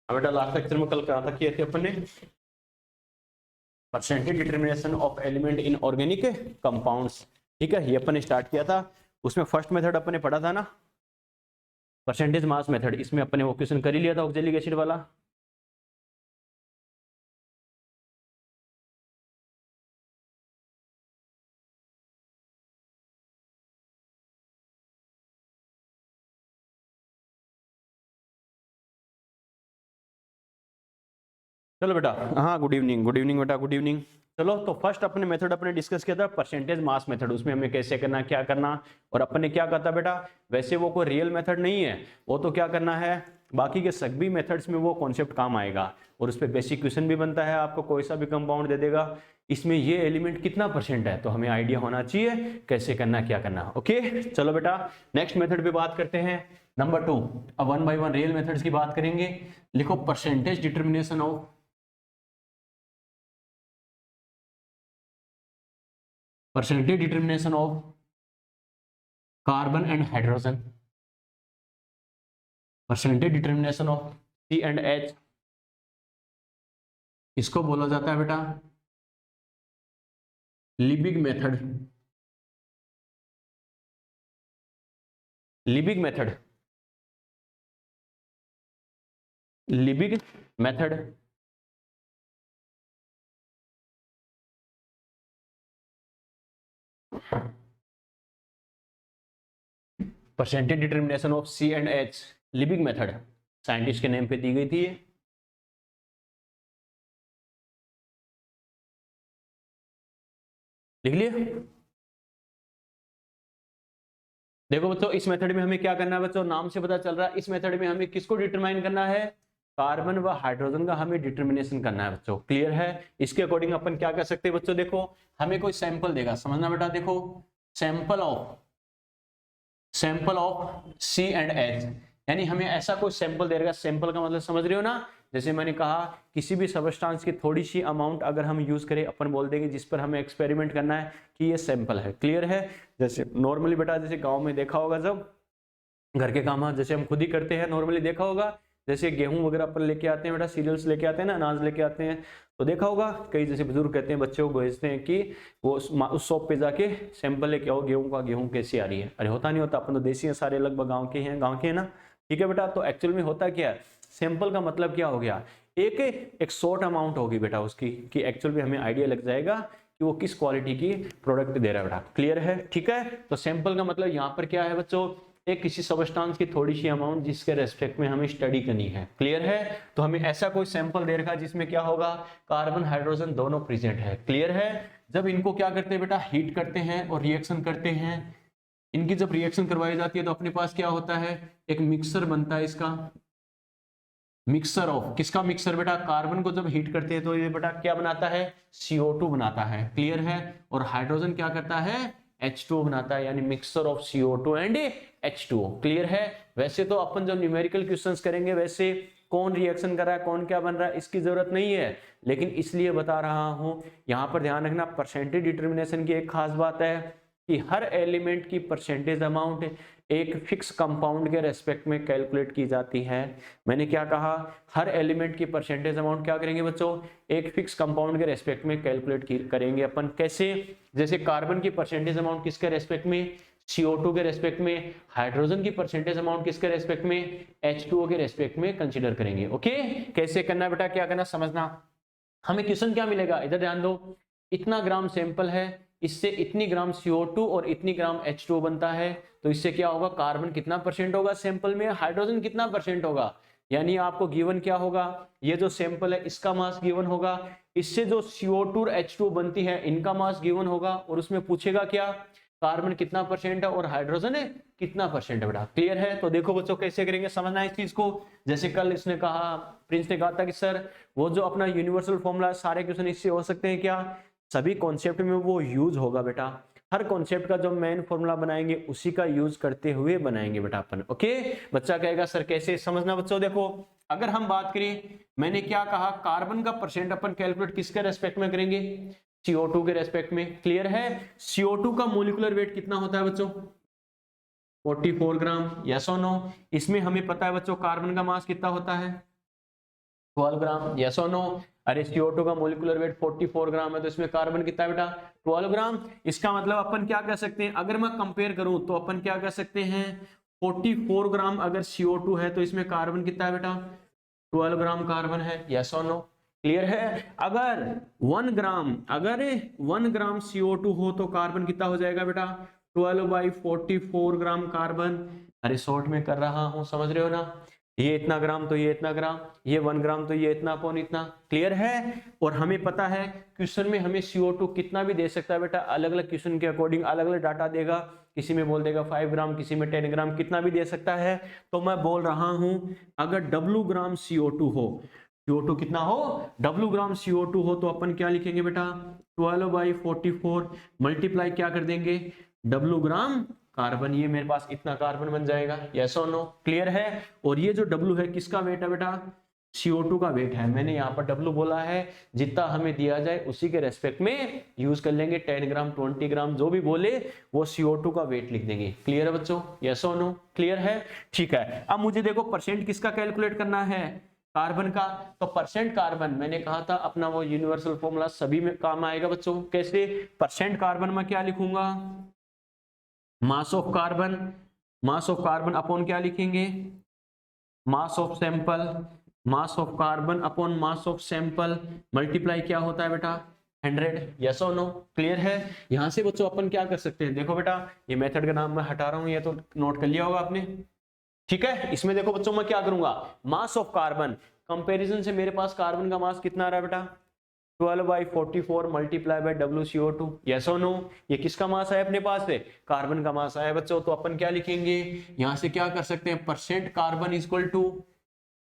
बेटा last lecture में कल कहा था किए थे अपन ने percentage determination of element in organic compounds. ठीक है, ये अपन ने स्टार्ट किया था। उसमें फर्स्ट मेथड अपन ने पढ़ा था ना, परसेंटेज मास मेथड। इसमें अपन ने वो क्वेश्चन कर ही लिया था ऑक्जेलिक एसिड वाला। चलो बेटा, हाँ गुड इवनिंग, गुड इवनिंग बेटा, गुड इवनिंग। चलो तो फर्स्ट अपने मेथड अपने डिस्कस किया था परसेंटेज मास मेथड। उसमें हमें कैसे करना, क्या करना, और अपन ने क्या कहा था बेटा, वैसे वो कोई रियल मेथड नहीं है, वो तो क्या करना है, बाकी के सभी मेथड्स में वो कॉन्सेप्ट काम आएगा। और उस पर बेसिक क्वेश्चन भी बनता है, आपको कोई सा भी कंपाउंड दे देगा, इसमें ये एलिमेंट कितना परसेंट है, तो हमें आइडिया होना चाहिए कैसे करना, क्या करना। ओके चलो बेटा, नेक्स्ट मेथड पे बात करते हैं, नंबर 2। अब 1 बाय 1 रियल मेथड्स की बात करेंगे। लिखो percentage determination of percentage determination of carbon and hydrogen, percentage determination of C and H, इसको बोला जाता है बेटा Liebig method. Liebig method, Liebig method. Percentage determination of C and H, Liebig method scientist के नेम पे दी गई थी ये। लिख लिए? देखो बच्चों, इस मेथड में हमें क्या करना है बच्चों, नाम से पता चल रहा है, इस मेथड में हमें किसको डिटरमाइन करना है, कार्बन व हाइड्रोजन का हमें डिटर्मिनेशन करना है बच्चों। क्लियर है? इसके अकॉर्डिंग अपन क्या कर सकते हैं बच्चों, देखो हमें कोई सैंपल देगा, समझना बेटा, देखो sample of C and H, यानी हमें ऐसा कोई सैंपल देगा। सैंपल का मतलब समझ रहे हो ना, जैसे मैंने कहा किसी भी सबस्टांस की थोड़ी सी अमाउंट अगर हम यूज करें, अपन बोल देंगे जिस पर हमें एक्सपेरिमेंट करना है कि ये सैंपल है। क्लियर है? जैसे नॉर्मली बेटा, जैसे गांव में देखा होगा, जब घर के काम जैसे हम खुद ही करते हैं, नॉर्मली देखा होगा, जैसे गेहूं वगैरह अपन लेके आते हैं बेटा, सीरियल्स लेके आते हैं ना, अनाज लेके आते हैं, तो देखा होगा कई जैसे बुजुर्ग कहते हैं, बच्चों को भेजते हैं कि वो उस शॉप पे जाके सैंपल लेके आओ गेहूं का, गेहूं कैसी आ रही है। अरे होता नहीं होता, अपन तो देसी हैं सारे, लगभग गाँव के हैं ना। ठीक है बेटा, तो एक्चुअल में होता क्या है, सैंपल का मतलब क्या हो गया, एक शॉर्ट अमाउंट होगी बेटा उसकी, कि एक्चुअल में हमें आइडिया लग जाएगा कि वो किस क्वालिटी की प्रोडक्ट दे रहा है बेटा। क्लियर है? ठीक है, तो सैंपल का मतलब यहाँ पर क्या है बच्चों, एक किसी सबस्टांस की थोड़ी सी अमाउंट जिसके रेस्पेक्ट में हमें स्टडी करनी है। क्लियर है? तो हमें ऐसा कोई सैंपल दे रखा जिसमें क्या होगा, कार्बन हाइड्रोजन दोनों प्रेजेंट है। क्लियर है? जब इनको क्या करते हैं बेटा, हीट करते हैं और रिएक्शन करते हैं, इनकी जब रिएक्शन करवाई जाती है तो अपने पास क्या होता है, एक मिक्सर बनता है इसका, मिक्सर ऑफ किसका, मिक्सर बेटा कार्बन को जब हीट करते हैं तो ये बेटा क्या बनाता है, CO2 बनाता है। क्लियर है? और हाइड्रोजन क्या करता है, H2O बनाता है, यानी mixture of CO2 and H2O। Clear है? वैसे तो अपन जो न्यूमेरिकल क्वेश्चंस करेंगे, वैसे कौन रिएक्शन कर रहा है, कौन क्या बन रहा है, इसकी जरूरत नहीं है, लेकिन इसलिए बता रहा हूं, यहां पर ध्यान रखना, परसेंटेज डिटर्मिनेशन की एक खास बात है कि हर एलिमेंट की परसेंटेज अमाउंट एक फिक्स कंपाउंड के रेस्पेक्ट में कैलकुलेट की जाती है। मैंने क्या कहा, हर एलिमेंट की परसेंटेज अमाउंट क्या करेंगे बच्चों, एक फिक्स कंपाउंड के रेस्पेक्ट में कैलकुलेट करेंगे अपन। कैसे? जैसे कार्बन की परसेंटेज अमाउंट किसके रेस्पेक्ट में, CO2 के रेस्पेक्ट में, हाइड्रोजन की परसेंटेज अमाउंट किसके रेस्पेक्ट में, H2O के रेस्पेक्ट में कंसिडर करेंगे। ओके, कैसे करना बेटा, क्या करना समझना। हमें क्वेश्चन क्या मिलेगा, इधर ध्यान दो, इतना ग्राम सैंपल है, इससे इतनी ग्राम CO2 और इतनी ग्राम H2O बनता है, तो इससे क्या होगा, कार्बन कितना परसेंट होगा सैंपल में, हाइड्रोजन कितना परसेंट होगा, यानी आपको गिवन क्या होगा, ये जो सैंपल है इसका मास गिवन होगा, इससे जो CO2 और H2O बनती है इनका मास गिवन होगा, और उसमें पूछेगा क्या, कार्बन कितना परसेंट है और हाइड्रोजन है कितना परसेंट है बेटा। क्लियर है? तो देखो बच्चों कैसे करेंगे, समझना है इस चीज को। जैसे कल इसने कहा, प्रिंस ने कहा था कि सर वो जो अपना यूनिवर्सल फॉर्मूला, सारे क्वेश्चन इससे हो सकते हैं क्या, सभी कॉन्सेप्ट में वो यूज होगा बेटा, हर कॉन्सेप्ट का जो मेन फॉर्मूला बनाएंगे उसी का यूज करते हुए बनाएंगे बेटा अपन। ओके, बच्चा कहेगा सर कैसे, समझना बच्चों, देखो अगर हम बात करें, मैंने क्या कहा, कार्बन का परसेंट अपन कैलकुलेट किसके रेस्पेक्ट में करेंगे, CO2 के रेस्पेक्ट में। क्लियर है? CO2 का मोलिकुलर वेट कितना होता है बच्चों, 44 ग्राम, यस और नो। इसमें हमें पता है बच्चों कार्बन का मास कितना होता है, 12 ग्राम, यस और नो। अरे CO2 का मोलिकुलर वेट 44 ग्राम है, तो इसमें कार्बन कितना है बेटा? 12 ग्राम। इसका मतलब अपन क्या कह सकते हैं, अगर मैं कंपेयर करूं तो अपन क्या कह सकते हैं, 44 ग्राम अगर CO2 है तो इसमें कार्बन कितना है बेटा? 12 ग्राम कार्बन है, यस और नो। क्लियर है? अगर 1 ग्राम CO2 हो तो कार्बन कितना हो जाएगा बेटा? 12/44 ग्राम कार्बन। अरे शॉर्ट में कर रहा हूं, समझ रहे हो ना? ये इतना ग्राम तो ये इतना ग्राम, ये 1 ग्राम तो ये इतना अपॉन इतना। क्लियर है? और हमें पता है क्वेश्चन में हमें CO2 कितना भी दे सकता है बेटा, अलग अलग क्वेश्चन के अकॉर्डिंग अलग अलग डाटा देगा। किसी में बोल देगा 5 ग्राम, किसी में 10 ग्राम, कितना भी दे सकता है। तो मैं बोल रहा हूं अगर W ग्राम CO2 हो, CO2 कितना हो? W ग्राम CO2 हो, तो अपन क्या लिखेंगे बेटा? 12/44 मल्टीप्लाई क्या कर देंगे? W ग्राम कार्बन, ये मेरे पास इतना कार्बन बन जाएगा, यस और नो। क्लियर है? और ये जो W है किसका वेट है बेटा? CO2 का वेट है। मैंने यहाँ पर W बोला है, जितना हमें दिया जाए उसी के रेस्पेक्ट में यूज कर लेंगे। 10 ग्राम 20 ग्राम जो भी बोले वो CO2 का वेट लिख देंगे। क्लियर है बच्चों? यस और नो? क्लियर है? ठीक है। अब मुझे देखो परसेंट किसका कैलकुलेट करना है? कार्बन का। तो परसेंट कार्बन मैंने कहा था अपना वो यूनिवर्सल फॉर्मूला सभी में काम आएगा बच्चों। कैसे? परसेंट कार्बन में क्या लिखूंगा? Mass of carbon, mass of carbon upon क्या लिखेंगे? Mass of sample, mass of carbon upon mass of sample multiply क्या होता है बेटा? 100, यस और नो। क्लियर है? यहां से बच्चों अपन क्या कर सकते हैं, देखो बेटा ये मेथड का नाम मैं हटा रहा हूं, ये तो नोट कर लिया होगा आपने। ठीक है, इसमें देखो बच्चों मैं क्या करूंगा, मास ऑफ कार्बन कंपैरिजन से मेरे पास कार्बन का मास कितना आ रहा है बेटा? 12/44 मल्टीप्लाई बाय WCO2, यस और नो। ये किसका मास है अपने पास से? कार्बन का मास है बच्चों। तो अपन क्या लिखेंगे यहां से, क्या कर सकते हैं, percent carbon equal to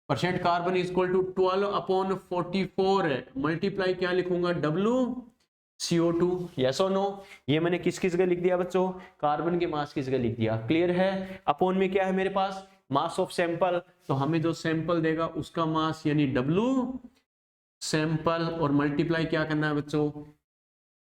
12/44 multiply क्या लिखूंगा? WCO2, यस और नो। ये मैंने किस किस का लिख दिया बच्चों? कार्बन के मास किस का लिख दिया। क्लियर है? अपॉन में क्या है मेरे पास? मास ऑफ सैंपल, तो हमें जो सैंपल देगा उसका मास यानी W सैंपल, और मल्टीप्लाई क्या करना है बच्चों?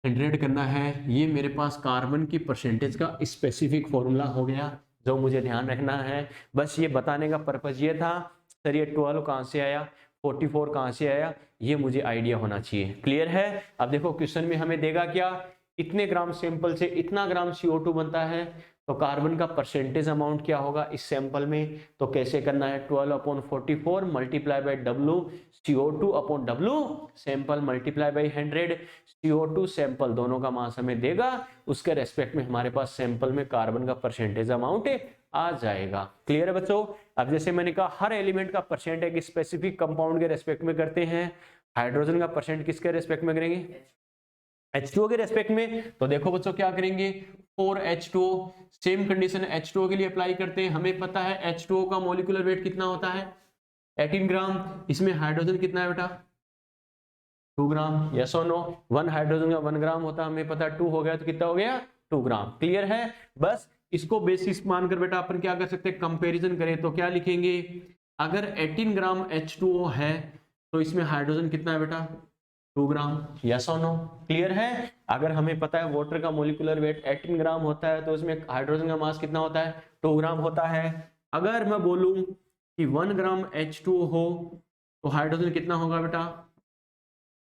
100 करना है। ये मेरे पास कार्बन की परसेंटेज का स्पेसिफिक फॉर्मूला हो गया जो मुझे ध्यान रखना है। बस ये बताने का पर्पज ये था, सर ये 12 कहाँ से आया, 44 कहाँ से आया, ये मुझे आइडिया होना चाहिए। क्लियर है? अब देखो क्वेश्चन में हमें देगा क्या, इतने ग्राम सैंपल से इतना ग्राम CO2 बनता है, तो कार्बन का परसेंटेज अमाउंट क्या होगा इस सैंपल में। तो कैसे करना है, 12/44 multiply by WCO2 upon W sample multiply by 100। CO2 sample दोनों का मास हमें देगा, उसके रेस्पेक्ट में हमारे पास सैंपल में कार्बन का परसेंटेज अमाउंट आ जाएगा। क्लियर है बच्चों? अब जैसे मैंने कहा हर एलिमेंट का परसेंट एक स्पेसिफिक कंपाउंड के रेस्पेक्ट में करते हैं। हाइड्रोजन का परसेंट किसके रेस्पेक्ट में करेंगे? H2O के रेस्पेक्ट में। तो देखो बच्चों क्या करेंगे, 4H2O, सेम कंडीशन H2O के लिए अप्लाई करते हैं। हमें पता है H2O का मोलिकुलर वेट कितना होता है? 18 ग्राम। इसमें हाइड्रोजन कितना है बेटा? 2 ग्राम, यस और नो। 1 हाइड्रोजन का 1 ग्राम होता है, हमें पता है 2 हो गया तो कितना हो गया? 2 ग्राम। क्लियर है? बस इसको बेसिस मानकर बेटा अपन क्या कर सकते हैं, कंपेरिजन करें तो क्या लिखेंगे, अगर 18 ग्राम H2O है तो इसमें हाइड्रोजन कितना है बेटा? 2 ग्राम, यस और नो। क्लियर है? अगर हमें पता है वाटर का मोलिकुलर वेट 18 ग्राम होता है तो इसमें हाइड्रोजन का मास कितना होता है? 2 ग्राम होता है। अगर मैं बोलूं कि 1 ग्राम H2O हो तो हाइड्रोजन कितना होगा बेटा?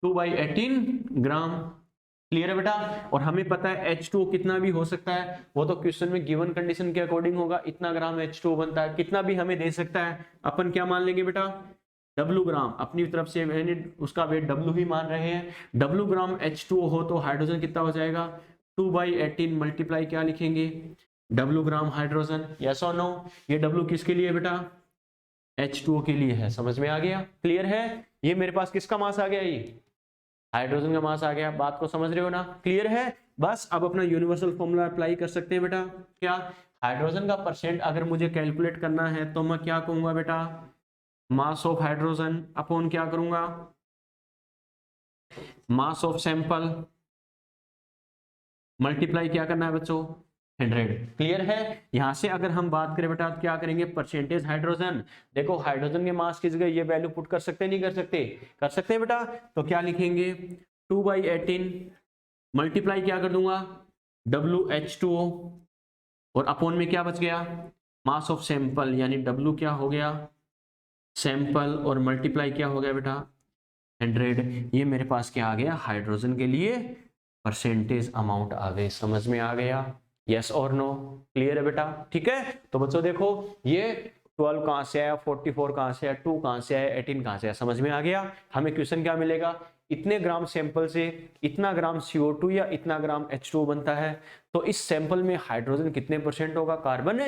2/18 ग्राम। क्लियर है बेटा? और हमें पता है H2O कितना भी हो सकता है, वो तो क्वेश्चन में गिवन कंडीशन के अकॉर्डिंग होगा। इतना ग्राम H2O बनता है, कितना भी हमें दे सकता है, अपन क्या मान लेंगे बेटा? W ग्राम। अपनी तरफ से मैंने उसका वेट W ही मान रहे हैं। W ग्राम H2O हो तो हाइड्रोजन कितना हो जाएगा? 2/18 मल्टीप्लाई क्या लिखेंगे? W ग्राम हाइड्रोजन, यस और नो। ये W किसके लिए बेटा? H2O के लिए है। समझ में आ गया? क्लियर है? ये मेरे पास किसका मास आ गया? ये हाइड्रोजन का मास आ गया। बात को समझ रहे हो ना? क्लियर है? बस अब अपना यूनिवर्सल फॉर्मूला अप्लाई कर सकते हैं बेटा। क्या? हाइड्रोजन का परसेंट अगर मुझे कैलकुलेट करना है तो मैं क्या कहूंगा बेटा? मास ऑफ हाइड्रोजन अपॉन क्या करूंगा? मास ऑफ सैंपल मल्टीप्लाई क्या करना है बच्चों? 100। क्लियर है? यहां से अगर हम बात करें बेटा क्या करेंगे, परसेंटेज हाइड्रोजन। देखो हाइड्रोजन के मास की जगह ये वैल्यू पुट कर सकते हैं, नहीं कर सकते? कर सकते हैं बेटा। तो क्या लिखेंगे? 2/18 मल्टीप्लाई क्या कर दूंगा? WH2O, और अपॉन में क्या बच गया? मास ऑफ सैंपल यानी W क्या हो गया? सैंपल और मल्टीप्लाई क्या हो गया बेटा 100, ये मेरे पास क्या आ गया हाइड्रोजन के लिए परसेंटेज अमाउंट आ गई, समझ में आ गया, यस और नो, क्लियर है बेटा, ठीक है। तो बच्चों देखो ये 12 कहां से आया, 44 कहां से आया, 2 कहां से आया, 18 कहां से आया, समझ में आ गया। हमें क्वेश्चन क्या मिलेगा, इतने ग्राम सैंपल से इतना ग्राम CO2 या इतना ग्राम H2O बनता है, तो इस सैंपल में हाइड्रोजन कितने परसेंट होगा, कार्बन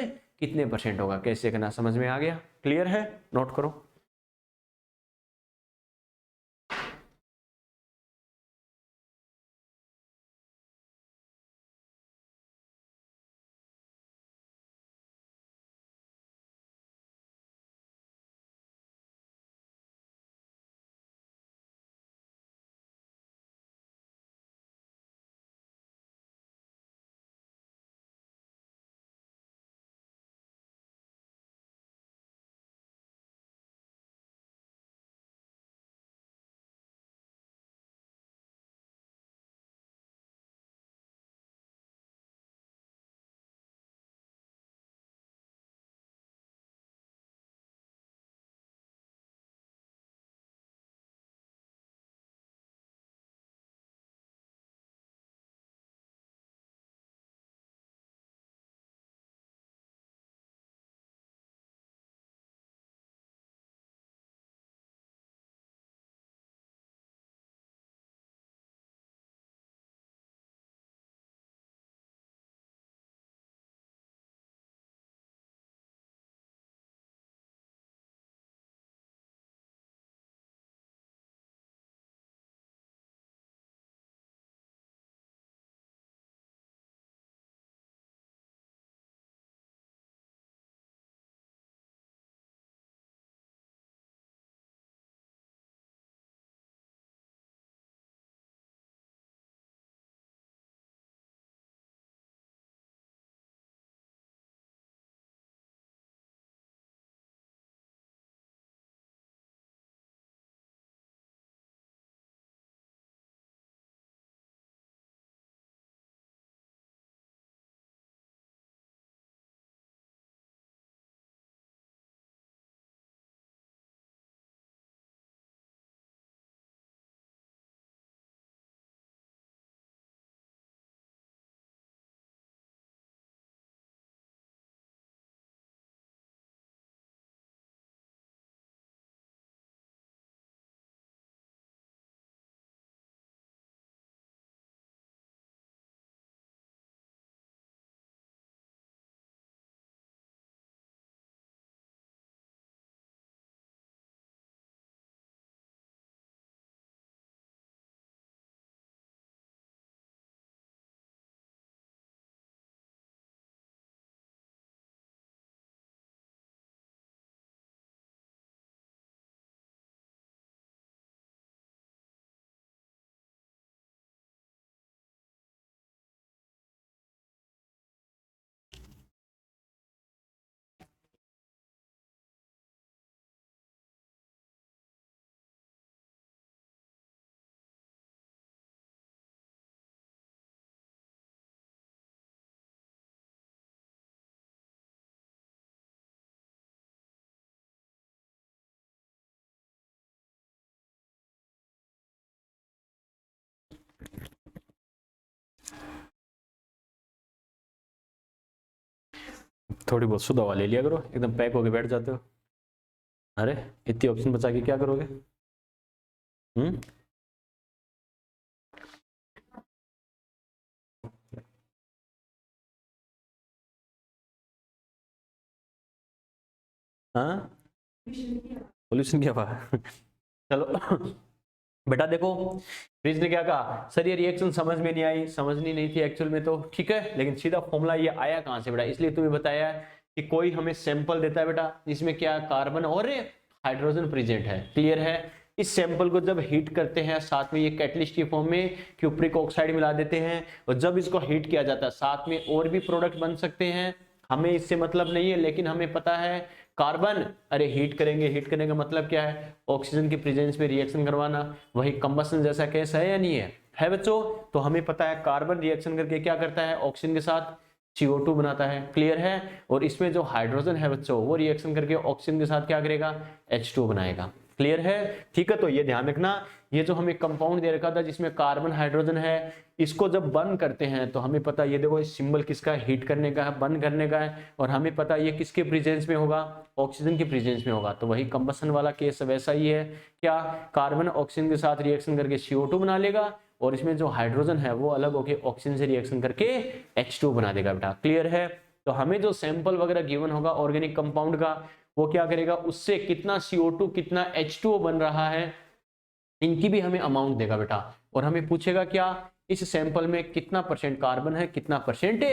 कितने परसेंट होगा, कैसे करना, समझ में आ गया, क्लियर है, नोट करो। थोड़ी बहुत सुधा ले लिया करो, एकदम पैक होके बैठ जाते हो, अरे इतनी ऑप्शन बचा के क्या करोगे। हाँ पोल्यूशन क्या हुआ चलो बेटा देखो फ्रिज ने क्या कहा, सर ये रिएक्शन समझ में नहीं आई, समझनी नहीं थी एक्चुअल में तो ठीक है, लेकिन सीधा फॉर्मूला ये आया कहां से बेटा, इसलिए तुम्हें बताया कि कोई हमें सैंपल देता है बेटा जिसमें क्या कार्बन और हाइड्रोजन प्रेजेंट है, क्लियर है। इस सैंपल को जब हीट करते हैं साथ में ये कैटलिस्ट की फॉर्म में क्यूप्रिक ऑक्साइड मिला देते हैं, और जब इसको हीट किया जाता है साथ में और भी प्रोडक्ट बन सकते हैं, हमें इससे मतलब नहीं है, लेकिन हमें पता है कार्बन, अरे हीट करेंगे, हीट करने का मतलब क्या है, ऑक्सीजन की प्रेजेंस में रिएक्शन करवाना, वही कंबसन जैसा केस है या नहीं है बच्चों। तो हमें पता है कार्बन रिएक्शन करके क्या करता है, ऑक्सीजन के साथ CO2 बनाता है, क्लियर है। और इसमें जो हाइड्रोजन है बच्चों वो रिएक्शन करके ऑक्सीजन के साथ क्या करेगा, H2 बनाएगा, क्लियर है। ठीक है, तो ये ध्यान रखना, ये जो हमें कंपाउंड दे रखा था जिसमें कार्बन हाइड्रोजन है, इसको जब बर्न करते हैं तो हमें पता, ये देखो सिंबल किसका है, हीट करने का है, बर्न करने का है, और हमें पता ये किसके प्रेजेंस में होगा, ऑक्सीजन के प्रेजेंस में होगा। तो वही कंबसन वाला केस वैसा ही है, क्या कार्बन ऑक्सीजन के साथ रिएक्शन करके CO2 बना लेगा, और इसमें जो हाइड्रोजन है वो अलग होकर ऑक्सीजन से रिएक्शन करके H2 बना देगा बेटा, क्लियर है। तो हमें जो सैंपल वगैरह गिवन होगा ऑर्गेनिक कंपाउंड का, वो क्या करेगा, उससे कितना CO2 कितना H2O बन रहा है, इनकी भी हमें अमाउंट देगा बेटा। और हमें पूछेगा क्या, इस सैंपल में कितना परसेंट कार्बन है, कितना परसेंट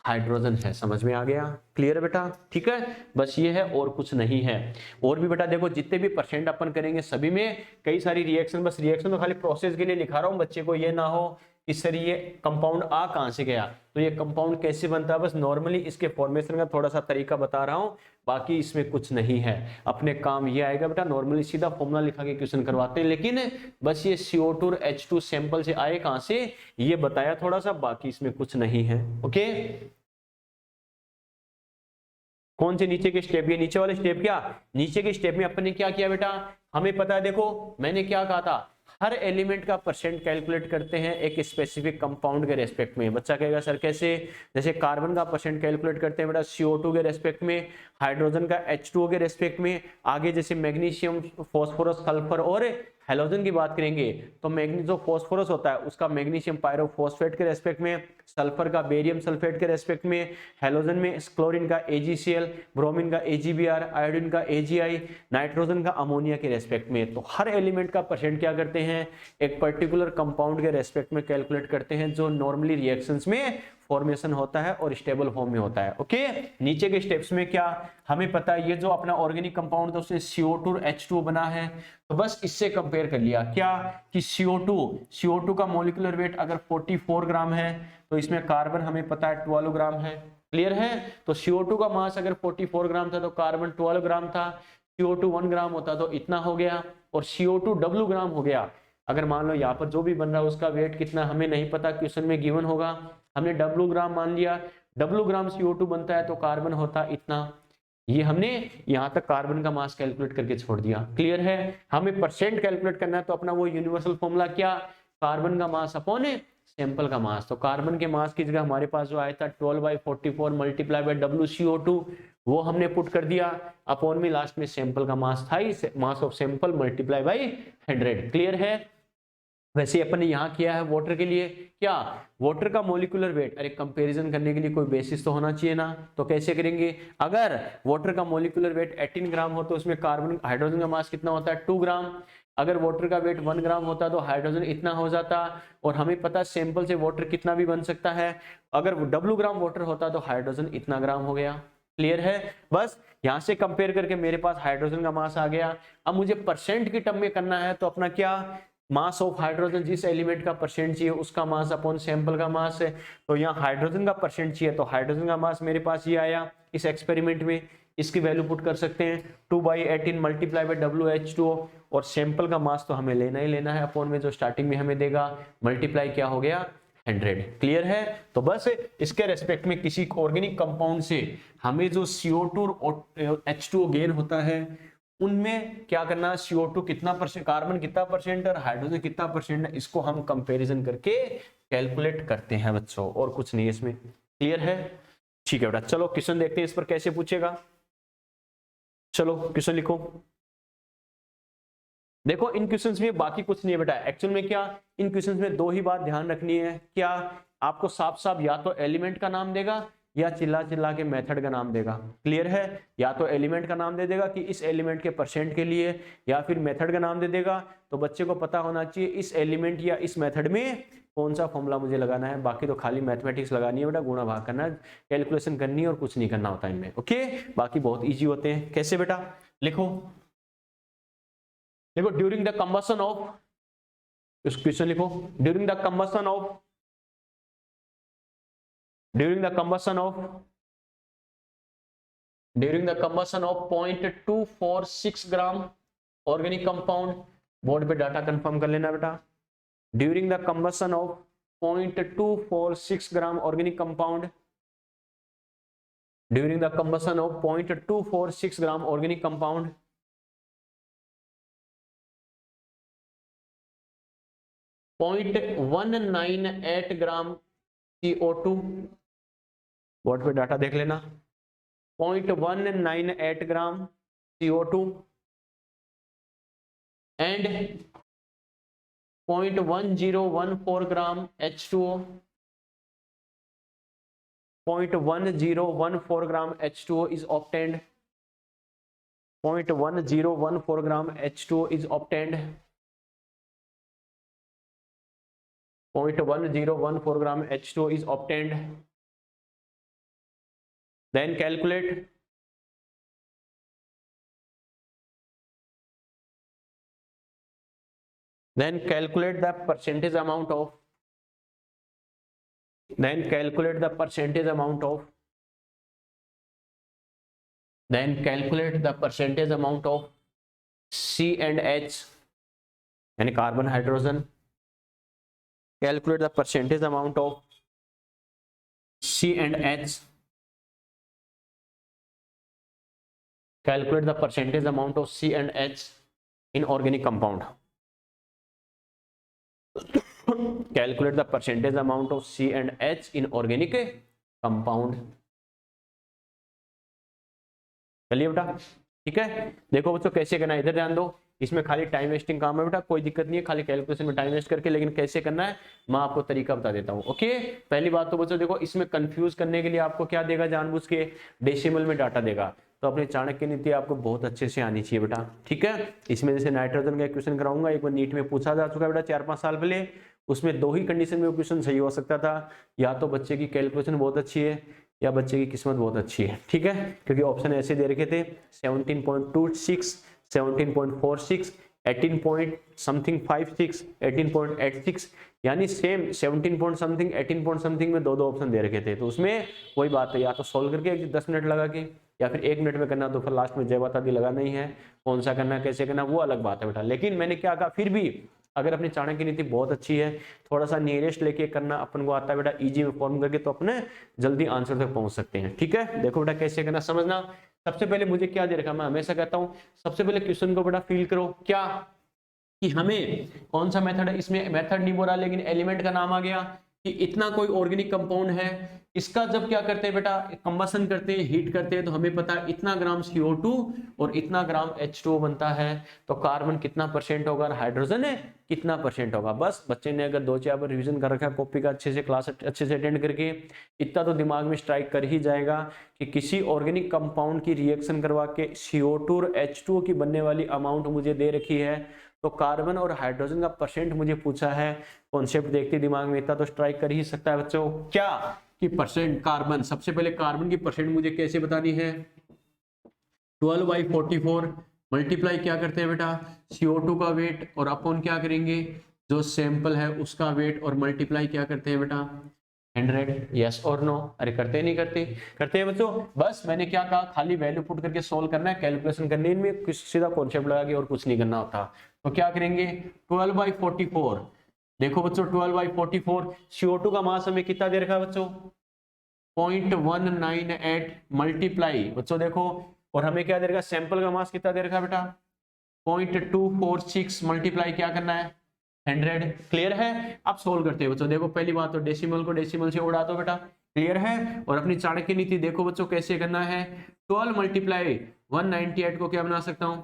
हाइड्रोजन है। समझ में आ गया, क्लियर है बेटा, ठीक है, बस ये है और कुछ नहीं है। और भी बेटा देखो, जितने भी परसेंट अपन करेंगे सभी में कई सारी रिएक्शन, बस रिएक्शन तो खाली प्रोसेस के लिए लिखा रहा हूं, बच्चे को ये ना हो इस तरह ये कंपाउंड आ कहां से गया, तो ये कंपाउंड कैसे बनता है, बस नॉर्मली इसके फॉर्मेशन का थोड़ा सा तरीका बता रहा हूं, बाकी इसमें कुछ नहीं है। अपने काम ये आएगा बेटा, नॉर्मली सीधा फॉर्मूला लिखा के क्वेश्चन करवाते हैं, लेकिन बस ये CO2 और H2 सैंपल से आए कहां से ये बताया थोड़ा सा, बाकी इसमें कुछ नहीं है। ओके, कौन से नीचे के स्टेप, ये नीचे वाले स्टेप, क्या नीचे के स्टेप में अपन ने क्या किया बेटा, हमें पता है, देखो मैंने क्या कहा था, हर एलिमेंट का परसेंट कैलकुलेट करते हैं एक स्पेसिफिक कंपाउंड के रेस्पेक्ट में। बच्चा कहेगा सर कैसे, जैसे कार्बन का परसेंट कैलकुलेट करते हैं बेटा CO2 के रेस्पेक्ट में, हाइड्रोजन का H2O के रेस्पेक्ट में, आगे जैसे मैग्नीशियम, फॉस्फोरस, सल्फर और हैलोजन की बात करेंगे तो मैग्नीशियम जो फॉस्फोरस होता है उसका मैग्नीशियम पायरोफॉस्फेट के रेस्पेक्ट में, सल्फर का बेरियम सल्फेट के रेस्पेक्ट में, हैलोजन में क्लोरीन का AgCl, ब्रोमीन का AgBr, आयोडीन का AgI, नाइट्रोजन का अमोनिया के रेस्पेक्ट में। तो हर एलिमेंट का परसेंट क्या करते हैं, एक पर्टिकुलर कंपाउंड के रेस्पेक्ट में कैलकुलेट करते हैं जो नॉर्मली रिएक्शंस में फॉर्मेशन होता है और स्टेबल फॉर्म में होता है। ओके, नीचे के स्टेप्स में क्या हमें पता है, ये जो अपना ऑर्गेनिक कंपाउंड था उसमें CO2 और H2O बना है, तो बस इससे कंपेयर कर लिया क्या कि CO2 का मॉलिक्यूलर वेट अगर 44 ग्राम है तो इसमें कार्बन हमें पता है 12 ग्राम है, क्लियर है। तो CO2 का मास अगर 44 ग्राम था तो कार्बन 12 ग्राम था, CO2 1 ग्राम होता तो इतना हो गया, और CO2 W ग्राम हो गया। अगर मान लो यहाँ पर जो भी बन रहा है उसका वेट कितना हमें नहीं पता, क्वेश्चन में गिवन होगा, हमने W ग्राम मान लिया, W ग्राम CO2 बनता है तो कार्बन होता इतना, ये हमने यहां तक कार्बन का मास कैलकुलेट करके छोड़ दिया, क्लियर है। हमें परसेंट कैलकुलेट करना है तो अपना वो यूनिवर्सल फॉर्मूला क्या, कार्बन का मास अपॉन सैंपल का मास। तो कार्बन के मास की जगह हमारे पास जो आया था 12/44 मल्टीप्लाई बाय WCO2, वो हमने पुट कर दिया, अपॉन में लास्ट में सैंपल का मास था, mass of sample multiply by 100, clear है। वैसे अपन ने यहाँ किया है वाटर के लिए, क्या वाटर का मॉलिक्यूलर वेट, अरे कंपैरिजन करने के लिए कोई बेसिस तो होना चाहिए ना, तो कैसे करेंगे, अगर वाटर का मॉलिक्यूलर वेट 18 ग्राम हो तो उसमें कार्बन हाइड्रोजन का मास कितना होता है 2 ग्राम, अगर वाटर का वेट 1 ग्राम होता तो हाइड्रोजन इतना हो जाता, और हमें पता सैंपल से वाटर कितना भी बन सकता है, अगर W ग्राम वाटर होता तो हाइड्रोजन इतना ग्राम हो गया, क्लियर है। बस यहां से कंपेयर करके मेरे पास हाइड्रोजन का मास आ गया। अब मुझे परसेंट की टर्म में करना है तो अपना क्या, मास ऑफ हाइड्रोजन, जिस एलिमेंट का परसेंट चाहिए उसका मास अपॉन सैंपल का मास है, तो यहाँ हाइड्रोजन का परसेंट चाहिए तो हाइड्रोजन का मास मेरे पास ये आया इस एक्सपेरिमेंट में, इसकी वैल्यू पुट कर सकते हैं 2/18 मल्टीप्लाई बाय WH2O, और सैंपल का मास तो हमें लेना ही लेना है, अपॉन में जो स्टार्टिंग में हमें देगा मल्टीप्लाई क्या हो गया 100, क्लियर है। तो बस इसके रेस्पेक्ट में किसी ऑर्गेनिक कंपाउंड से हमें जो CO2 और H2O गेन होता है उनमें क्या करना, CO2 कितना परसेंट, कार्बन कितना परसेंट और हाइड्रोजन कितना परसेंट है, इसको हम कंपैरिजन करके कैलकुलेट करते हैं बच्चों, और कुछ नहीं है इसमें, क्लियर है। ठीक है बेटा, चलो क्वेश्चन देखते हैं इस पर कैसे पूछेगा। चलो क्वेश्चन लिखो। देखो इन क्वेश्चंस में बाकी कुछ नहीं है बेटा, एक्चुअल में क्या इन क्वेश्चंस में दो ही बात ध्यान रखनी है, क्या आपको साफ साफ या तो एलिमेंट का नाम देगा या चिल्ला चिल्ला के मेथड का नाम देगा, क्लियर है। या तो एलिमेंट का नाम दे देगा कि इस एलिमेंट के परसेंट के लिए, या फिर मेथड का नाम दे देगा। तो बच्चे को पता होना चाहिए इस एलिमेंट या इस मेथड में कौन सा फॉर्मूला मुझे लगाना है, बाकी तो खाली मैथमेटिक्स लगानी है बेटा, गुणा भाग करना है, कैलकुलेशन करनी है और कुछ नहीं करना होता इनमें, ओके। बाकी बहुत ईजी होते हैं। कैसे बेटा, लिखो देखो, ड्यूरिंग द कंबशन ऑफ, इस क्वेश्चन लिखो, during the combustion of, during the combustion of 0.246 gram organic compound, board पे डाटा कंफर्म कर लेना बेटा, during the combustion of 0.246 gram organic compound during the combustion of 0.246 gram organic compound, 0.198 gram CO2, board पे data देख लेना, 0.198 ग्राम CO2 and 0.1014 gram H2O, 0.1014 gram H2O is obtained, 0.1014 gram H2O is obtained, 0.1014 gram H2O is obtained. Then calculate the percentage amount of C and H यानी carbon hydrogen, calculate the percentage amount of C and H, calculate the percentage amount of C and H in organic compound, calculate the percentage amount of C and H in organic compound. चलिए बेटा, ठीक है। देखो बच्चों कैसे करना है, इधर ध्यान दो, इसमें खाली टाइम वेस्टिंग काम है बेटा, कोई दिक्कत नहीं है, खाली कैलकुलेशन में टाइम वेस्ट करके, लेकिन कैसे करना है मैं आपको तरीका बता देता हूँ। ओके, पहली बात तो बच्चों देखो, इसमें कंफ्यूज करने के लिए आपको क्या देगा, जानबूझ के डेसिमल में डाटा देगा, तो अपने चाणक्य नीति आपको बहुत अच्छे से आनी चाहिए बेटा, ठीक है। इसमें जैसे नाइट्रोजन का क्वेश्चन कराऊंगा, एक बार नीट में पूछा जा चुका है बेटा 4-5 साल पहले, उसमें 2 ही कंडीशन में वो क्वेश्चन सही हो सकता था, या तो बच्चे की कैलकुलेशन बहुत अच्छी है या बच्चे की किस्मत बहुत अच्छी है, ठीक है, क्योंकि ऑप्शन ऐसे दे रखे थे 17.26, 17.46, 18 पॉइंट समथिंग 56, 18.86, यानी same 17 point something 18 point something में 2 ऑप्शन दे रखे थे। तो उसमें वही बात है, या तो सोल्व करके 10 मिनट लगा के, या फिर 1 मिनट में करना, तो फिर लास्ट में जय माता दी लगाना ही है, कौन सा करना कैसे करना वो अलग बात है बेटा। लेकिन मैंने क्या कहा, फिर भी अगर अपनी चाणक्य नीति बहुत अच्छी है, थोड़ा सा नियरेस्ट लेके करना अपन को आता है बेटा, इजी में फॉर्म करके, तो अपने जल्दी आंसर तक पहुंच सकते हैं, ठीक है। देखो बेटा कैसे करना समझना। सबसे पहले मुझे क्या दे रखा, मैं हमेशा कहता हूं सबसे पहले क्वेश्चन को बेटा फील करो, क्या कि हमें कौन सा मेथड है, इसमें मेथड नहीं बोला लेकिन एलिमेंट का नाम आ गया, कि इतना कोई ऑर्गेनिक कंपाउंड है, इसका जब क्या करते हैं बेटा, कंबसन करते हैं, हीट करते हैं, तो हमें पता है इतना ग्राम CO2 और इतना ग्राम H2O बनता है, तो कार्बन कितना परसेंट होगा और हाइड्रोजन है कितना परसेंट होगा। बस बच्चे ने अगर 2-4 बार रिवीजन कर रखा है कॉपी का, अच्छे से क्लास अच्छे से अटेंड करके, इतना तो दिमाग में स्ट्राइक कर ही जाएगा कि किसी ऑर्गेनिक कंपाउंड की रिएक्शन करवा के CO2 और H2O की बनने वाली अमाउंट मुझे दे रखी है, तो कार्बन और हाइड्रोजन का परसेंट मुझे पूछा है, कॉन्सेप्ट देखते दिमाग में इतना तो स्ट्राइक कर ही सकता है बच्चों, क्या कि परसेंट कार्बन, सबसे पहले कार्बन की परसेंट मुझे कैसे बतानी है, 12/44 मल्टीप्लाई क्या करते हैं बेटा, CO2 का वेट, और अपन क्या करेंगे, जो सैंपल है उसका वेट, और मल्टीप्लाई क्या करते हैं बेटा 100, यस और नो, अरे करते नहीं करते हैं बच्चों। बस मैंने क्या कहा, खाली वैल्यू पुट करके सोल्व करना है, कैलकुलेशन करनी है, इनमें सीधा कॉन्सेप्ट लगा के और कुछ नहीं करना होता। तो क्या करेंगे, 12/44, देखो बच्चों 12/44, CO2 का मास हमें कितना दे रखा है बच्चों 0.198 मल्टीप्लाई, बच्चों देखो, और हमें क्या दे रखा, सैंपल का मास कितना दे रखा है बेटा 0.246 मल्टीप्लाई क्या करना है 100, क्लियर है। अब सोल्व करते हैं बच्चों, देखो पहली बात तो डेसिमल को डेसिमल से उड़ा दो बेटा, क्लियर है। और अपनी चाणक्य नीति देखो बच्चों कैसे करना है, 12 मल्टीप्लाई 198 को क्या बना सकता हूं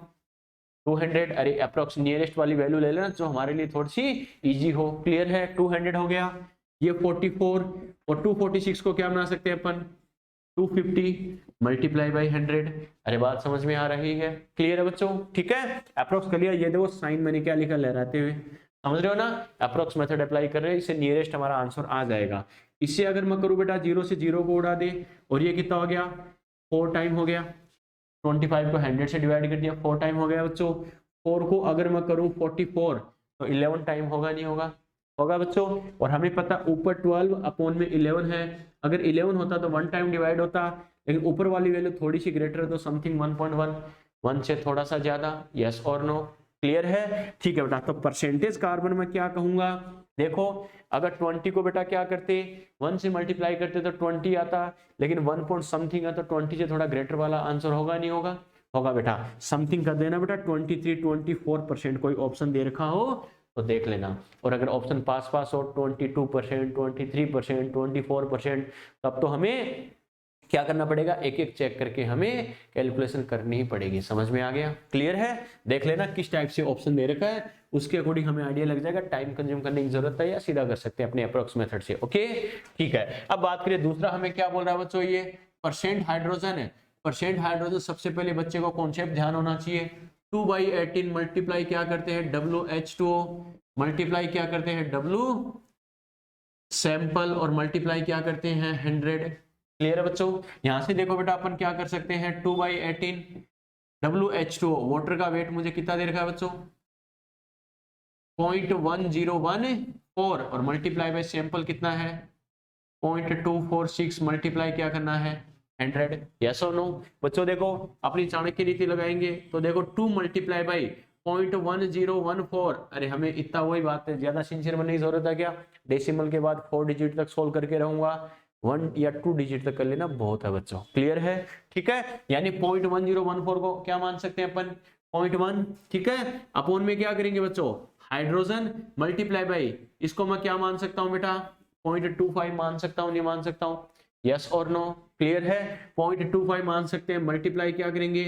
200, अरे अप्रोक्स नियरेस्ट वाली वैल्यू ले लेना जो हमारे लिए थोड़ी सी इजी हो, क्लियर है। 200 हो गया, ये 44 और 246 को क्या बना सकते हैं अपन 250 मल्टीप्लाई बाई 100, अरे बात समझ में आ रही है, क्लियर है बच्चों, ठीक है। अप्रोक्स कर लिया, ये देखो साइन मैंने क्या लिखा लहराते हुए, समझ रहे हो ना, अप्रोक्स मेथड अप्लाई कर रहे हैं, इससे नियरेस्ट हमारा आंसर आ जाएगा। इससे अगर मैं करूं बेटा 0 से 0 को उड़ा दे, और ये कितना हो गया 4 टाइम हो गया, 25 को 100 से डिवाइड कर दिया 4 टाइम हो गया बच्चों। 4 को अगर मैं करूं 44 तो 11 टाइम होगा, नहीं होगा, होगा बच्चों। और हमें पता ऊपर 12 अपॉन में 11 है, अगर 11 होता तो 1 टाइम डिवाइड होता, लेकिन ऊपर वाली वैल्यू थोड़ी सी ग्रेटर है तो समथिंग 1.1, 1 से थोड़ा सा ज्यादा, यस और नो, क्लियर है, ठीक है बेटा। तो परसेंटेज कार्बन में क्या कहूंगा देखो अगर 20 को बेटा क्या करते 1 से मल्टीप्लाई करते तो 20 आता, लेकिन 1 पॉइंट समथिंग है तो 20 से थोड़ा ग्रेटर वाला आंसर होगा नहीं होगा, होगा बेटा। समथिंग कर देना बेटा, 23-24% कोई ऑप्शन दे रखा हो तो देख लेना। और अगर ऑप्शन पास पास हो 22%, 23%, 24%, तब तो हमें क्या करना पड़ेगा, एक एक चेक करके हमें कैलकुलेशन करनी ही पड़ेगी। समझ में आ गया? क्लियर है? देख लेना किस टाइप से ऑप्शन दे रखा है, उसके अकॉर्डिंग हमें आइडिया लग जाएगा टाइम कंज्यूम करने की जरूरत है या सीधा कर सकते हैं अपने अप्रोक्स मेथड से। ओके ठीक है। अब बात करिए दूसरा, हमें क्या बोल रहा है बच्चों, ये परसेंट हाइड्रोजन है। परसेंट हाइड्रोजन, सबसे पहले बच्चे को कॉन्सेप्ट ध्यान होना चाहिए। 2/18 मल्टीप्लाई क्या करते हैं WH2O, मल्टीप्लाई क्या करते हैं W सैंपल, और मल्टीप्लाई क्या करते हैं 100। क्लियर है बच्चों? यहां से देखो बेटा अपन क्या कर सकते हैं, 2/18 WH2O, वाटर का वेट मुझे कितना दे रखा है बच्चों 0.1014, और मल्टीप्लाई बाय सैंपल कितना है 0.246, मल्टीप्लाई क्या करना है 100। यस और नो? बच्चों देखो अपनी चाणक्य नीति लगाएंगे तो देखो 2 मल्टीप्लाई बाई 0.1014, अरे हमें इतना, वही बात है, ज्यादा सिंसियर बनने की जरूरत है क्या, डेसिमल के बाद 4 डिजिट तक सोल्व करके रहूंगा, 1 या 2 डिजिट तक कर लेना बहुत है बच्चों। क्लियर है? ठीक है, यानी 0.1014 को क्या मान सकते हैं अपन 0.1, ठीक है, अपोन में क्या करेंगे बच्चों हाइड्रोजन, मल्टीप्लाई बाई इसको मैं क्या मान सकता हूं बेटा 0.25 मान सकता हूं, नहीं मान सकता हूं, यस और नो? क्लियर है? 0.25 मान सकते हैं, मल्टीप्लाई क्या करेंगे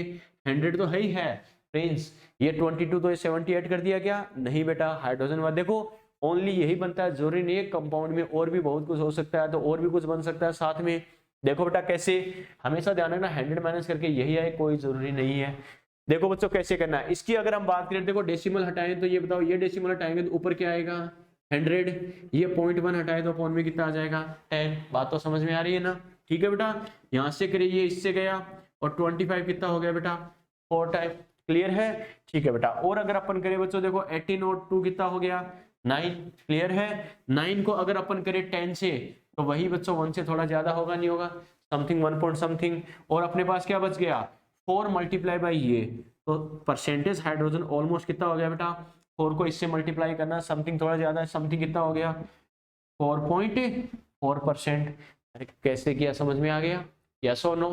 100 तो है ही है फ्रेंड्स, ये 22 तो ये 78 कर दिया क्या, नहीं बेटा, हाइड्रोजन वाला देखो ओनली यही बनता है, जरूरी नहीं है कंपाउंड में और भी बहुत कुछ हो सकता है, तो और भी कुछ बन सकता है साथ में। देखो बेटा कैसे, हमेशा ध्यान रखना 100 माइनस करके यही आए, कोई जरूरी नहीं है। देखो बच्चों कैसे करना है इसकी, अगर हम बात करें, देखो डेसिमल हटाएं तो ये बताओ, ये डेसिमल हटाएंगे तो ऊपर क्या आएगा 100, ये 0.1 हटाए तो अपॉन में कितना आ जाएगा 10। बात तो समझ में आ रही है ना? ठीक है बेटा, यहां से करिए ये इससे गया, और 25 कितना हो गया बेटा 4 टाइम। क्लियर है? ठीक है बेटा, और अगर अपन करें बच्चों देखो 18 और 2 कितना हो गया 9। क्लियर है? 9 को अगर अपन करें 10 से तो वही बच्चों 1 से थोड़ा ज्यादा होगा नहीं होगा, समथिंग 1 पॉइंट समथिंग, और अपने पास क्या बच गया 4 मल्टीप्लाई बाई ये, तो परसेंटेज हाइड्रोजन ऑलमोस्ट कितना हो गया बेटा 4 को इससे मल्टीप्लाई करना, समथिंग थोड़ा ज्यादा है, समथिंग कितना हो गया 4.4%। अरे कैसे किया, समझ में आ गया? यस और नो?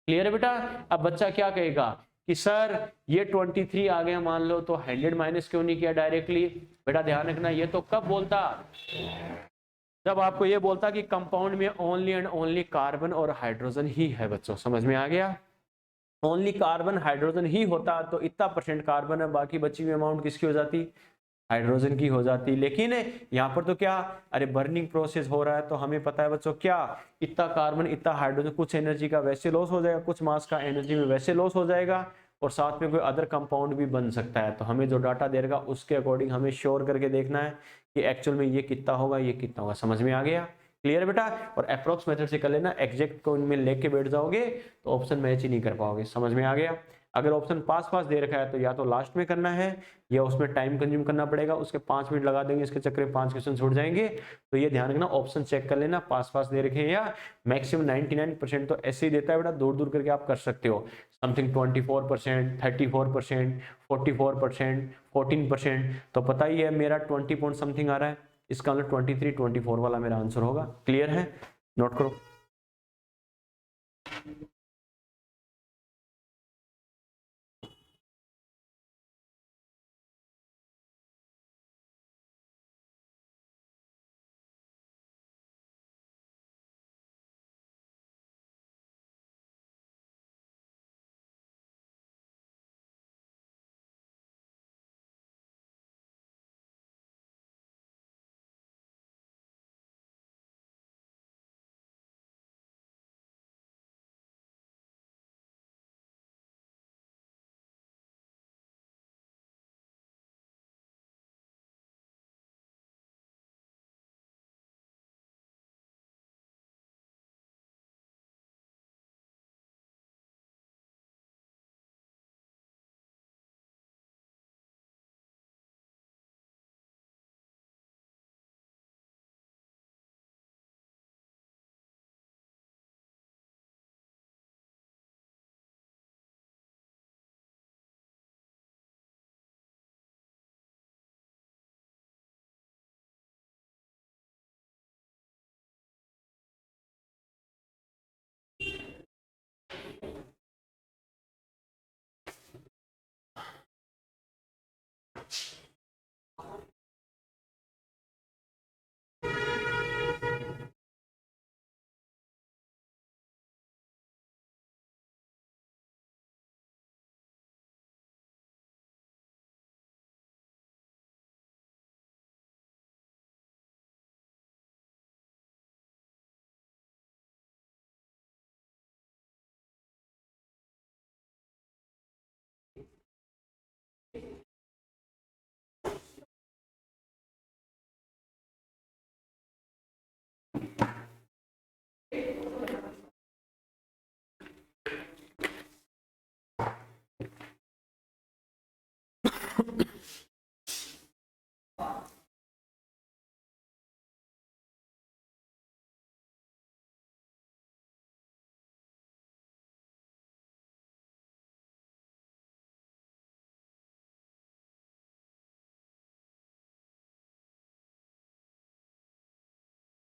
क्लियर है बेटा? अब बच्चा क्या कहेगा कि सर ये 23 आ गया मान लो, तो 100 माइनस क्यों नहीं किया डायरेक्टली? बेटा ध्यान रखना, ये तो कब बोलता जब आपको ये बोलता कि कंपाउंड में ओनली एंड ओनली कार्बन और हाइड्रोजन ही है। बच्चों समझ में आ गया? ओनली कार्बन हाइड्रोजन ही होता तो इतना परसेंट कार्बन है, बाकी बची हुई अमाउंट किसकी हो जाती हाइड्रोजन की हो जाती। लेकिन यहाँ पर तो क्या, अरे बर्निंग प्रोसेस हो रहा है तो हमें पता है बच्चों क्या, इतना कार्बन इतना हाइड्रोजन, कुछ एनर्जी का वैसे लॉस हो जाएगा, कुछ मास का एनर्जी में वैसे लॉस हो जाएगा, और साथ में कोई अदर कंपाउंड भी बन सकता है। तो हमें जो डाटा दे रहा उसके अकॉर्डिंग हमें श्योर करके देखना है कि एक्चुअल में ये कितना होगा ये कितना होगा। समझ में आ गया? क्लियर बेटा? और अप्रोक्स मेथड से कर लेना, एग्जैक्ट को इनमें लेके बैठ जाओगे तो ऑप्शन मैच ही नहीं कर पाओगे। समझ में आ गया? अगर ऑप्शन पास पास दे रखा है तो या तो लास्ट में करना है या उसमें टाइम कंज्यूम करना पड़ेगा, उसके 5 मिनट लगा देंगे, इसके चक्कर में 5 क्वेश्चन छूट जाएंगे। तो ये ध्यान रखना, ऑप्शन चेक कर लेना पास पास दे रखे हैं या मैक्सिमम 99% तो ऐसे ही देता है बेटा, दूर दूर करके आप कर सकते हो, समथिंग 24%, 34%, 44%, 14%, तो पता ही है मेरा 20 पॉइंट समथिंग आ रहा है, इसका मतलब 23, 24 वाला मेरा आंसर होगा। क्लियर है? नोट करो।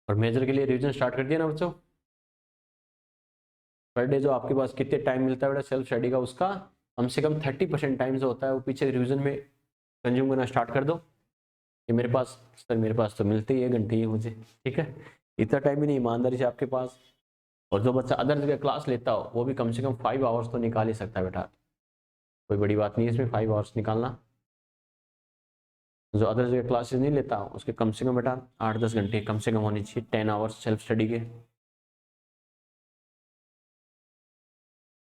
और मेजर के लिए रिवीजन स्टार्ट कर दिया ना बच्चों। पर डे जो आपके पास कितने टाइम मिलता है बेटा सेल्फ स्टडी का, उसका कम से कम 30% टाइम जो होता है वो पीछे रिवीजन में कंज्यूम करना स्टार्ट कर दो। कि मेरे पास सर, मेरे पास तो मिलते ही 1 घंटे ही मुझे, ठीक है, इतना टाइम ही नहीं ईमानदारी से आपके पास। और जो बच्चा अदर जगह क्लास लेता हो वो भी कम से कम 5 आवर्स तो निकाल ही सकता है बेटा, कोई बड़ी बात नहीं है इसमें 5 आवर्स निकालना। जो अदर जगह क्लासेस नहीं लेता उसके कम से कम बेटा 8-10 घंटे कम से कम होनी चाहिए 10 आवर्स सेल्फ स्टडी के।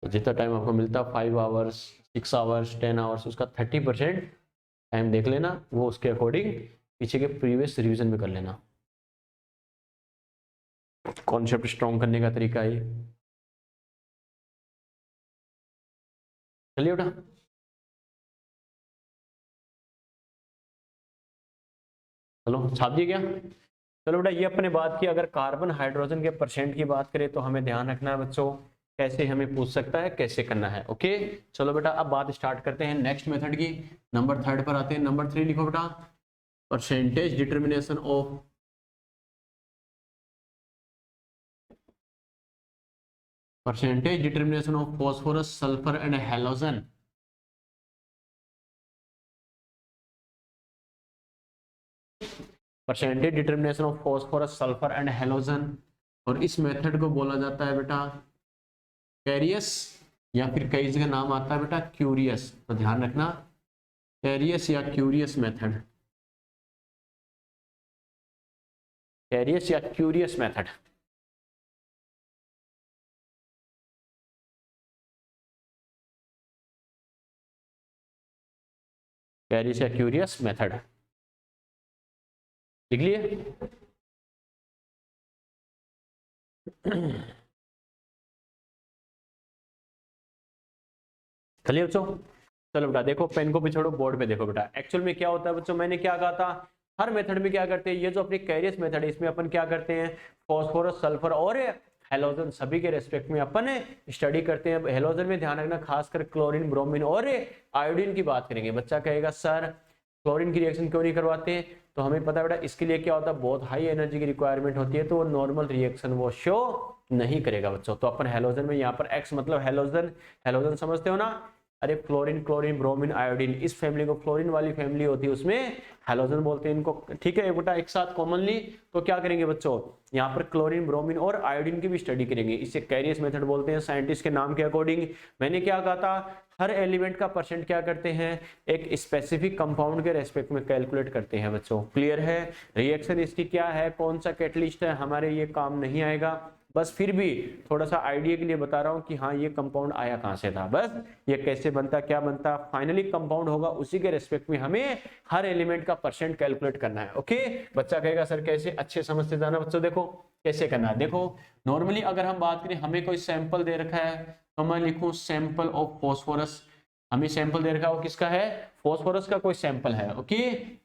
तो जितना टाइम आपको मिलता 5 आवर्स 6 आवर्स 10 आवर्स, उसका 30% टाइम देख लेना, वो उसके अकॉर्डिंग पीछे के प्रीवियस रिवीजन में कर लेना। कॉन्सेप्ट स्ट्रॉन्ग करने का तरीका है। चलिए बेटा, चलो छाप दिया क्या? चलो बेटा, ये अपने बात की। अगर कार्बन हाइड्रोजन के परसेंट की बात करें तो हमें ध्यान रखना है बच्चों, कैसे हमें पूछ सकता है, कैसे करना है। ओके चलो बेटा, अब बात स्टार्ट करते हैं नेक्स्ट मेथड की। नंबर 3 पर आते हैं। नंबर 3 लिखो बेटा, percentage determination of phosphorus sulphur and halogen. Percentage determination of phosphorus sulphur and halogen, और इस मेथड को बोला जाता है बेटा कैरियस, या फिर कई जगह नाम आता है बेटा क्यूरियस। तो ध्यान रखना, कैरियस या क्यूरियस मेथड, कैरियस या क्यूरियस मेथड। कैरियस या क्यूरियस मेथड लिख लिए? चलिए बच्चों, चलो बेटा देखो, पेन को भी छोड़ो, बोर्ड पे देखो बेटा। एक्चुअल में क्या होता है बच्चों, मैंने क्या कहा था, हर मेथड में क्या करते हैं, ये जो अपनी कैरियस मेथड है इसमें अपन क्या करते हैं, फॉस्फोरस सल्फर और हेलोजन सभी के रेस्पेक्ट में अपन स्टडी करते हैं। हेलोजन में ध्यान रखना, खासकर क्लोरीन ब्रोमीन और आयोडीन की बात करेंगे। बच्चा कहेगा सर क्लोरीन की रिएक्शन क्यों नहीं करवाते, तो हमें पता है बेटा इसके लिए क्या होता है, बहुत हाई एनर्जी की रिक्वायरमेंट होती है, तो वो नॉर्मल रिएक्शन वो शो नहीं करेगा बच्चों। तो अपन हेलोजन में यहाँ पर एक्स मतलब हेलोजन, हेलोजन समझते हो ना, अरे फ्लोरीन क्लोरीन ब्रोमीन आयोडीन, इस फैमिली को फ्लोरीन वाली फैमिली होती है उसमें हेलोजन बोलते हैं इनको, ठीक है बेटा एक साथ कॉमनली। तो क्या करेंगे बच्चों, यहाँ पर क्लोरीन ब्रोमीन और आयोडीन की भी स्टडी करेंगे, इसे कैरियस मेथड बोलते हैं साइंटिस्ट के नाम के अकॉर्डिंग। मैंने क्या कहा था, हर एलिमेंट का परसेंट क्या करते हैं, एक स्पेसिफिक कंपाउंड के रेस्पेक्ट में कैलकुलेट करते हैं बच्चों। क्लियर है? रिएक्शन इसकी क्या है, कौन सा कैटलिस्ट है, हमारे ये काम नहीं आएगा, बस फिर भी थोड़ा सा आइडिया के लिए बता रहा हूं कि हाँ ये कंपाउंड आया कहां से था, बस ये कैसे बनता, क्या बनता, फाइनली कंपाउंड होगा, उसी के रेस्पेक्ट में हमें हर एलिमेंट का परसेंट कैलकुलेट करना है। ओके बच्चा कहेगा सर कैसे, अच्छे समझते जाना बच्चों। देखो कैसे करना है, देखो नॉर्मली अगर हम बात करें, हमें कोई सैंपल दे रखा है तो मैं लिखूं सैंपल ऑफ फॉस्फोरस। हमें सैंपल दे रखा है वो किसका है, फॉस्फोरस का कोई सैंपल है। ओके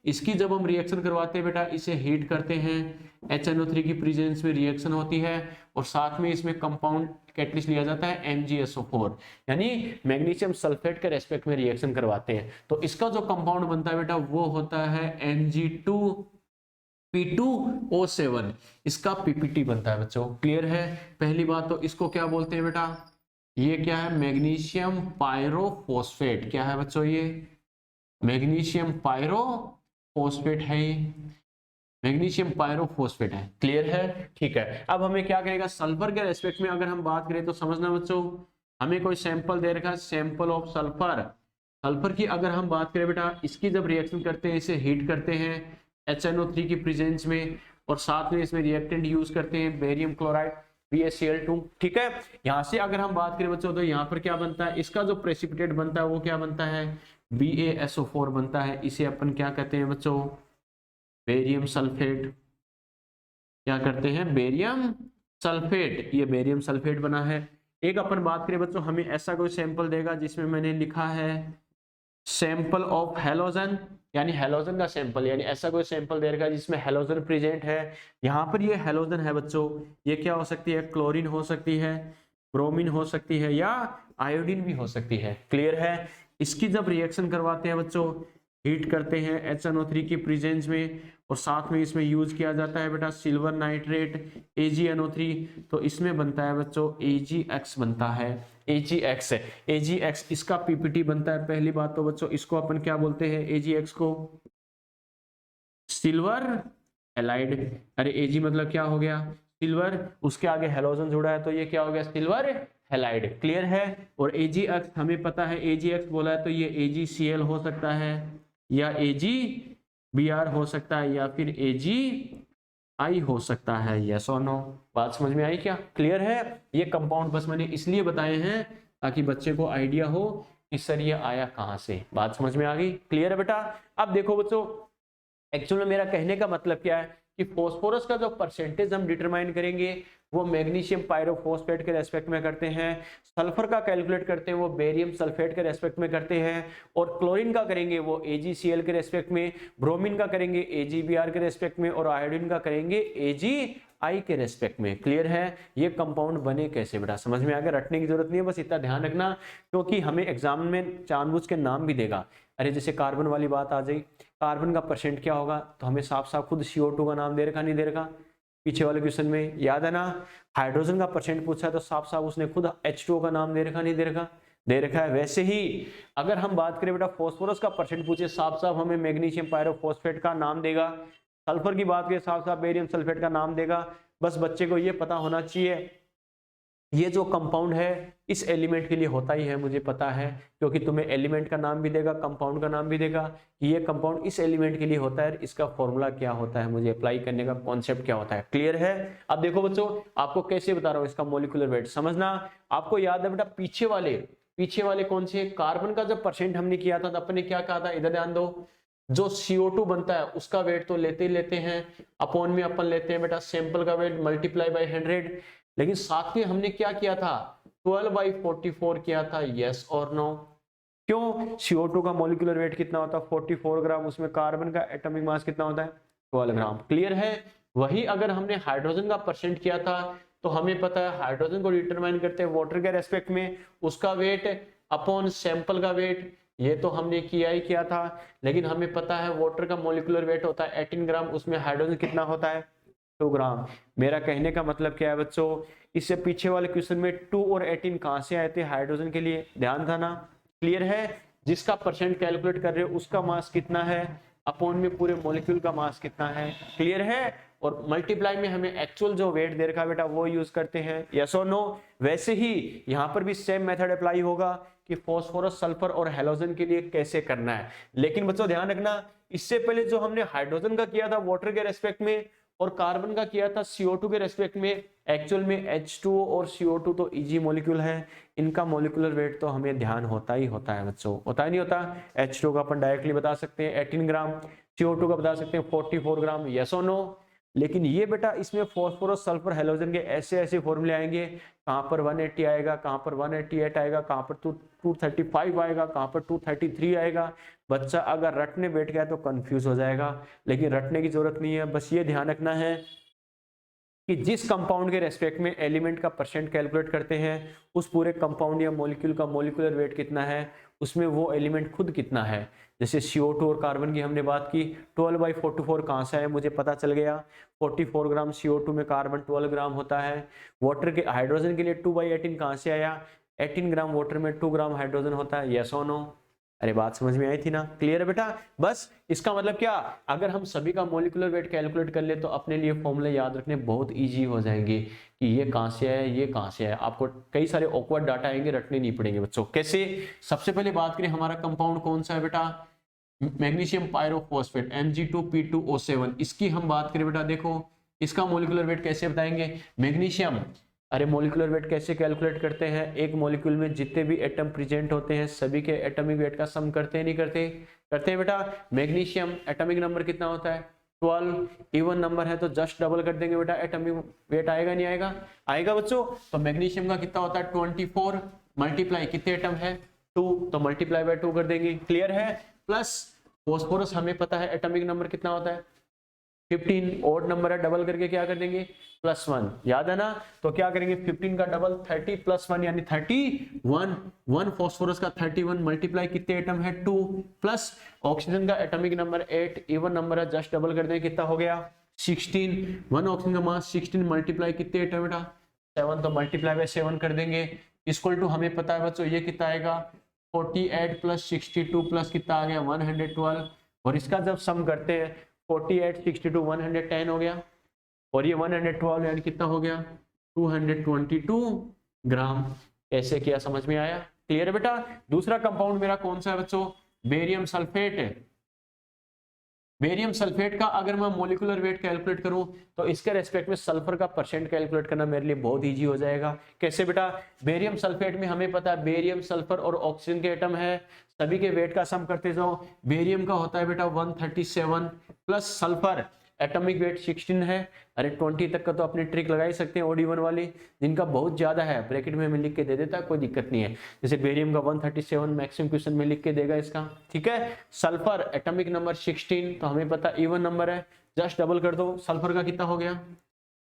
इसकी जब हम रिएक्शन करवाते हैं बेटा, इसे हीट करते हैं, HNO3 की प्रेजेंस में रिएक्शन होती है, और साथ में इसमें कंपाउंड कैटलिस्ट लिया जाता है MgSO4, यानी मैग्नीशियम सल्फेट के रेस्पेक्ट में रिएक्शन करवाते हैं। तो इसका जो कंपाउंड बनता है बेटा वो होता है Mg2P2O7, इसका PPT बनता है बच्चों। क्लियर है? पहली बात तो इसको क्या बोलते हैं बेटा, ये क्या है, मैग्नीशियम पायरोफॉस्फेट। क्या है बच्चों, ये मैग्नीशियम पायरोफॉस्फेट है, ये मैग्नीशियम पायरोफॉस्फेट है। क्लियर है? ठीक है, अब हमें क्या करेगा, सल्फर के रेस्पेक्ट में अगर हम बात करें तो समझना बच्चों, हमें कोई सैंपल दे रखा है, सैंपल ऑफ सल्फर। सल्फर की अगर हम बात करें बेटा, इसकी जब रिएक्शन करते हैं, इसे हीट करते हैं HNO3 की प्रेजेंस में, और साथ में इसमें रिएक्टेंट यूज करते हैं बेरियम क्लोराइड BaCl2। ठीक है, यहां से अगर हम बात करें बच्चों तो यहाँ पर क्या बनता है, इसका जो प्रेसिपिटेट बनता है वो क्या बनता है, BaSO4 बनता है। इसे अपन क्या कहते हैं बच्चों, बेरियम सल्फेट। क्या करते हैं, बेरियम सल्फेट, ये बेरियम सल्फेट बना है। एक अपन बात करें बच्चों, हमें ऐसा कोई सैंपल देगा जिसमें मैंने लिखा है सैंपल ऑफ हेलोजन, यानी हेलोजन का सैंपल, यानी ऐसा कोई सैंपल दे रखा जिसमें हेलोजन प्रेजेंट है। यहाँ पर ये हेलोजन है बच्चों, ये क्या हो सकती है, क्लोरीन हो सकती है, ब्रोमीन हो सकती है, या आयोडीन भी हो सकती है। क्लियर है? इसकी जब रिएक्शन करवाते हैं बच्चों, हीट करते हैं HNO3 की प्रेजेंस में, और साथ में इसमें यूज किया जाता है बेटा सिल्वर नाइट्रेट AgNO3। तो इसमें बनता है बच्चों AgX बनता है, AgX इसका पीपीटी बनता है। पहली बात तो बच्चों इसको अपन क्या बोलते हैं, AgX को सिल्वर हैलाइड। अरे Ag मतलब क्या हो गया, सिल्वर, उसके आगे हेलोजन जुड़ा है तो ये क्या हो गया, सिल्वर हैलाइड। क्लियर है। और AgX हमें पता है, AgX बोला है तो ये AgCl हो सकता है, या AgBr हो सकता है, या फिर AgI हो सकता है। यस और नो, बात समझ में आई क्या? क्लियर है। ये कंपाउंड बस मैंने इसलिए बताए हैं ताकि बच्चे को आइडिया हो कि सर ये आया कहां से। बात समझ में आ गई? क्लियर है बेटा। अब देखो बच्चों, एक्चुअल में मेरा कहने का मतलब क्या है कि फास्फोरस का जो परसेंटेज हम डिटरमाइन करेंगे वो मैग्नीशियम पायरोफॉस्फेट के रेस्पेक्ट में करते हैं, सल्फर का कैलकुलेट करते हैं वो बेरियम सल्फेट के रेस्पेक्ट में करते हैं, और क्लोरीन का करेंगे वो AgCl के रेस्पेक्ट में, ब्रोमीन का करेंगे AgBr के रेस्पेक्ट में, और आयोडीन का करेंगे AgI के रेस्पेक्ट में। क्लियर है। ये कंपाउंड बने कैसे बेटा, समझ में आ गया? रटने की जरूरत नहीं है, बस इतना ध्यान रखना क्योंकि हमें एग्जाम में जानबूझ के नाम भी देगा। अरे जैसे कार्बन वाली बात आ जाए, कार्बन का परसेंट क्या होगा, तो हमें साफ साफ खुद CO2 का नाम दे रखा, नहीं दे रखा पीछे वाले क्वेश्चन में, याद है ना? हाइड्रोजन का परसेंट पूछा है तो साफ साफ उसने खुद H2O का नाम दे रखा, नहीं दे रखा? दे रखा है। वैसे ही अगर हम बात करें बेटा फास्फोरस का परसेंट पूछे, साफ साफ हमें मैग्नीशियम पायरोफॉस्फेट का नाम देगा, सल्फर की बात करें साफ साफ बेरियम सल्फेट का नाम देगा। बस बच्चे को ये पता होना चाहिए ये जो कंपाउंड है इस एलिमेंट के लिए होता ही है, मुझे पता है, क्योंकि तुम्हें एलिमेंट का नाम भी देगा, कंपाउंड का नाम भी देगा कि ये कंपाउंड इस एलिमेंट के लिए होता है, इसका फॉर्मूला क्या होता है, मुझे अप्लाई करने का कॉन्सेप्ट क्या होता है। क्लियर है। अब देखो बच्चों, आपको कैसे बता रहा हूं इसका मॉलिक्यूलर वेट समझना। आपको याद है बेटा पीछे वाले कौन से, कार्बन का जब परसेंट हमने किया था तो अपने क्या कहा था, इधर ध्यान दो, जो CO2 बनता है उसका वेट तो लेते ही लेते हैं, अपॉन में अपन लेते हैं बेटा सैंपल का वेट मल्टीप्लाई बाय 100, लेकिन साथ में हमने क्या किया था, 12/44 किया था। यस और नो? क्यों? CO2 का मॉलिक्यूलर वेट कितना होता है, 44 ग्राम, उसमें कार्बन का एटॉमिक मास कितना होता है, 12 ग्राम। क्लियर है। वही अगर हमने हाइड्रोजन का परसेंट किया था तो हमें पता है हाइड्रोजन को डिटरमाइन करते हैं वाटर के रेस्पेक्ट में, उसका वेट अपॉन सैंपल का वेट, ये तो हमने किया ही किया था। लेकिन हमें पता है वाटर का मॉलिक्यूलर वेट होता है 18 ग्राम, उसमें हाइड्रोजन कितना होता है, 2 ग्राम। मेरा कहने का मतलब क्या है बच्चों, इससे पीछे वाले क्वेश्चन में 2 और 18 कहां से आए थे, हाइड्रोजन के लिए, ध्यान था ना? क्लियर है। जिसका परसेंट कैलकुलेट कर रहे हो उसका मास कितना है, अपॉन में पूरे मॉलिक्यूल का मास कितना है। क्लियर है। और मल्टीप्लाई में हमें एक्चुअल जो वेट दे रखा है बेटा वो यूज करते हैं। यस और नो? वैसे ही यहां पर भी सेम मेथड अप्लाई होगा कि फास्फोरस सल्फर और हैलोजन के लिए कैसे करना है। लेकिन बच्चों ध्यान रखना, इससे पहले जो हमने हाइड्रोजन का किया था वाटर के रेस्पेक्ट में और कार्बन का किया था CO2 के रेस्पेक्ट में, एक्चुअल में H2O और CO2 तो इजी मॉलिक्यूल है, इनका मॉलिक्यूलर वेट तो हमें ध्यान होता ही होता है बच्चों, होता ही नहीं होता? H2O का अपन डायरेक्टली बता सकते हैं 18 ग्राम, CO2 का बता सकते हैं 44 ग्राम। यस और नो? लेकिन ये बेटा इसमें फास्फोरस सल्फर हैलोजन के ऐसे ऐसे फॉर्मूले आएंगे, कहां पर 180 आएगा, कहां पर 188 आएगा, कहां पर 235 आएगा, कहां पर 233 आएगा। बच्चा अगर रटने बैठ गया तो कंफ्यूज हो जाएगा, लेकिन रटने की जरूरत नहीं है। बस ये ध्यान रखना है कि जिस कंपाउंड के रेस्पेक्ट में एलिमेंट का परसेंट कैलकुलेट करते हैं उस पूरे कंपाउंड या मॉलिक्यूल का मॉलिक्यूलर वेट कितना है, उसमें वो एलिमेंट खुद कितना है। जैसे CO2 और कार्बन की हमने बात की, 12/44 कहाँ से है, मुझे पता चल गया, 44 ग्राम CO2 में कार्बन 12 ग्राम होता है। वाटर के हाइड्रोजन के लिए 2/18 कहाँ से आया, 18 ग्राम वाटर में 2 ग्राम हाइड्रोजन होता है। यस और नो? अरे बात समझ में आई थी ना? क्लियर है बेटा। बस इसका मतलब क्या, अगर हम सभी का मॉलिक्यूलर वेट कैलकुलेट कर ले तो अपने लिए फॉर्मूले याद रखने बहुत इजी हो जाएंगे कि ये कहां से है, ये कहां से है। आपको कई सारे ऑकवर्ड डाटा आएंगे, रटने नहीं पड़ेंगे बच्चों। कैसे? सबसे पहले बात करें हमारा कंपाउंड कौन सा है बेटा, मैग्नीशियम पायरोफॉस्फेट Mg2P2O7। इसकी हम बात करें बेटा, देखो इसका मॉलिक्यूलर वेट कैसे बताएंगे, मैग्नीशियम, अरे मॉलिक्यूलर वेट कैसे कैलकुलेट करते हैं, एक मॉलिक्यूल में जितने भी एटम प्रेजेंट होते हैं सभी के एटॉमिक वेट का सम करते हैं, नहीं करते? करते हैं बेटा। मैग्नीशियम एटॉमिक नंबर कितना होता है, 12, इवन नंबर है तो जस्ट डबल कर देंगे बेटा, एटॉमिक वेट आएगा नहीं आएगा, आएगा बच्चों। तो मैग्नीशियम का कितना होता है 24, मल्टीप्लाई कितने एटम है 2, तो मल्टीप्लाई बाय 2 कर देंगे। क्लियर है। प्लस फॉस्फोरस हमें पता है एटॉमिक नंबर कितना होता है 15 ओड नंबर है, डबल करके क्या कर देंगे +1, याद है ना। तो क्या करेंगे 15 का डबल 30 +1 यानी 31, 1 फास्फोरस का 31 मल्टीप्लाई कितने एटम है 2, प्लस ऑक्सीजन का एटॉमिक नंबर 8 इवन नंबर है, जस्ट डबल कर देंगे कितना हो गया 16, 1 ऑक्सीजन का मास 16 मल्टीप्लाई कितने एटम बेटा 7, तो मल्टीप्लाई बाय 7 कर देंगे, इक्वल टू हमें पता है बच्चों ये कितना आएगा 48 + 62 प्लस कितना आ गया 112, और इसका जब सम करते हैं 48 62 110 हो गया, और ये 112 यानी कितना हो गया 222 ग्राम। ऐसे किया, समझ में आया, क्लियर है बेटा। दूसरा कंपाउंड मेरा कौन सा है बच्चों, बेरियम सल्फेट है। बेरियम सल्फेट का अगर मैं मोलिकुलर वेट कैलकुलेट करूं तो इसके रेस्पेक्ट में सल्फर का परसेंट कैलकुलेट करना मेरे लिए बहुत इजी हो जाएगा। कैसे बेटा, बेरियम सल्फेट में हमें पता है बेरियम सल्फर और ऑक्सीजन के एटम है, सभी के वेट का सम करते जाओ। बेरियम का होता है बेटा 137 प्लस सल्फर एटॉमिक वेट 16 है। अरे 20 तक का तो अपनी ट्रिक लगा ही सकते हैं ओडी1 वाली, जिनका बहुत ज्यादा है ब्रैकेट में हमें लिख के दे देता, कोई दिक्कत नहीं है। जैसे बेरियम का 137 मैक्सिमम क्वेश्चन में लिख के देगा इसका, ठीक है। सल्फर एटॉमिक नंबर 16, तो हमें पता इवन नंबर है, जस्ट डबल कर दो, सल्फर का कितना हो गया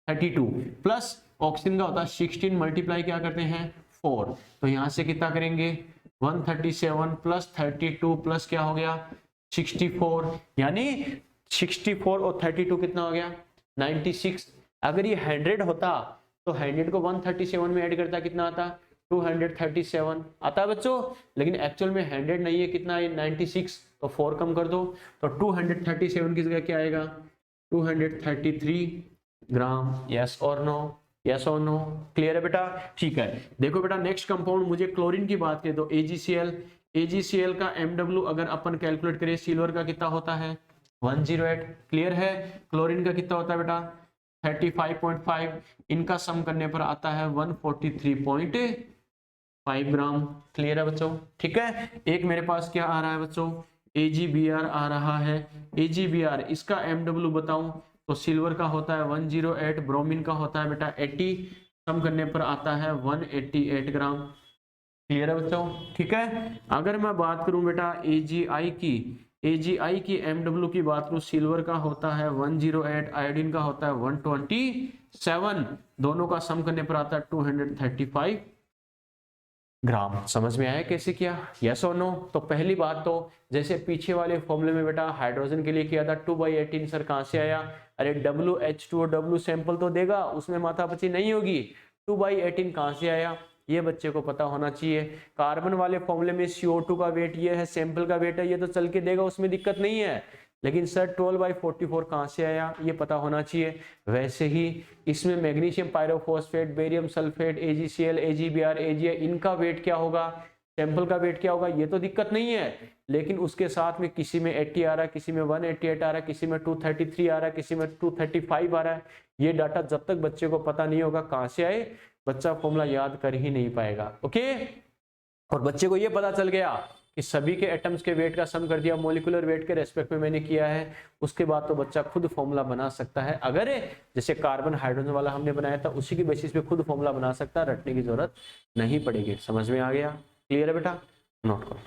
32 प्लस ऑक्सीजन का होता है 16 मल्टीप्लाई क्या करते हैं 4, तो यहां से कितना करेंगे 137 प्लस 32 प्लस क्या हो गया 64, यानी 64 और 32 कितना हो गया 96। अगर ये 100 होता तो 100 को 137 में ऐड करता कितना आता 237 आता बच्चों, लेकिन एक्चुअल में 100 नहीं है, कितना है 96, तो 4 कम कर दो, तो 237 की जगह क्या आएगा 233 ग्राम। यस और नो, यस और नो, क्लियर है बेटा, ठीक है। देखो बेटा नेक्स्ट कंपाउंड, मुझे क्लोरीन की बात करें तो AgCl, AgCl का MW अगर अपन कैलकुलेट करें सिल्वर का कितना होता है 108, क्लियर है। क्लोरीन का कितना होता है बेटा 35.5, इनका सम करने पर आता है 143.5 ग्राम, क्लियर है बच्चों, ठीक है। एक मेरे पास क्या आ रहा है बच्चों AgBr आ रहा है, AgBr इसका MW बताऊं तो सिल्वर का होता है 108, ब्रोमीन का होता है बेटा 80, सम करने पर आता है 188 ग्राम, क्लियर है बच्चों, ठीक है। अगर मैं बात करूं बेटा AgI की MW की बात करूं, सिल्वर का होता है 108, आयोडीन का होता है 127, दोनों का सम करने पर आता है 235 ग्राम। समझ में आया कैसे किया, यस और नो। तो पहली बात तो जैसे पीछे वाले फॉर्मूले में बेटा हाइड्रोजन के लिए किया था 2/18, सर कहां से आया, अरे WH2 W सैंपल तो देगा, उसमें माथापच्ची नहीं होगी, 2/18 कहां से आया, ये बच्चे को पता होना चाहिए। कार्बन वाले फॉर्मूले में CO2 का वेट ये है, सैंपल का वेट है, ये तो चल के देगा, उसमें दिक्कत नहीं है, लेकिन सर 12/44 कहां से आया, ये पता होना चाहिए। वैसे ही इसमें magnesium pyrophosphate, barium sulphate, AgCl, AgBr, AgI, इनका वेट क्या होगा, सैंपल का वेट क्या होगा, ये तो दिक्कत नहीं है, लेकिन उसके साथ में किसी में 80 आ रहा है, किसी में 188 आ रहा है, किसी में 233 आ रहा है, किसी में 235 आ रहा है, ये डाटा जब तक बच्चे को पता नहीं होगा कहां से आए, बच्चा फॉर्मूला याद कर ही नहीं पाएगा, ओके। और बच्चे को ये पता चल गया कि सभी के एटम्स के वेट का सम कर दिया, मोलिकुलर वेट के रेस्पेक्ट में मैंने किया है, उसके बाद तो बच्चा खुद फॉर्मूला बना सकता है। अगर जैसे कार्बन हाइड्रोजन वाला हमने बनाया था उसी की बेसिस पे खुद फॉर्मूला बना सकता है, रटने की जरूरत नहीं पड़ेगी। समझ में आ गया, क्लियर है बेटा, नोट करो।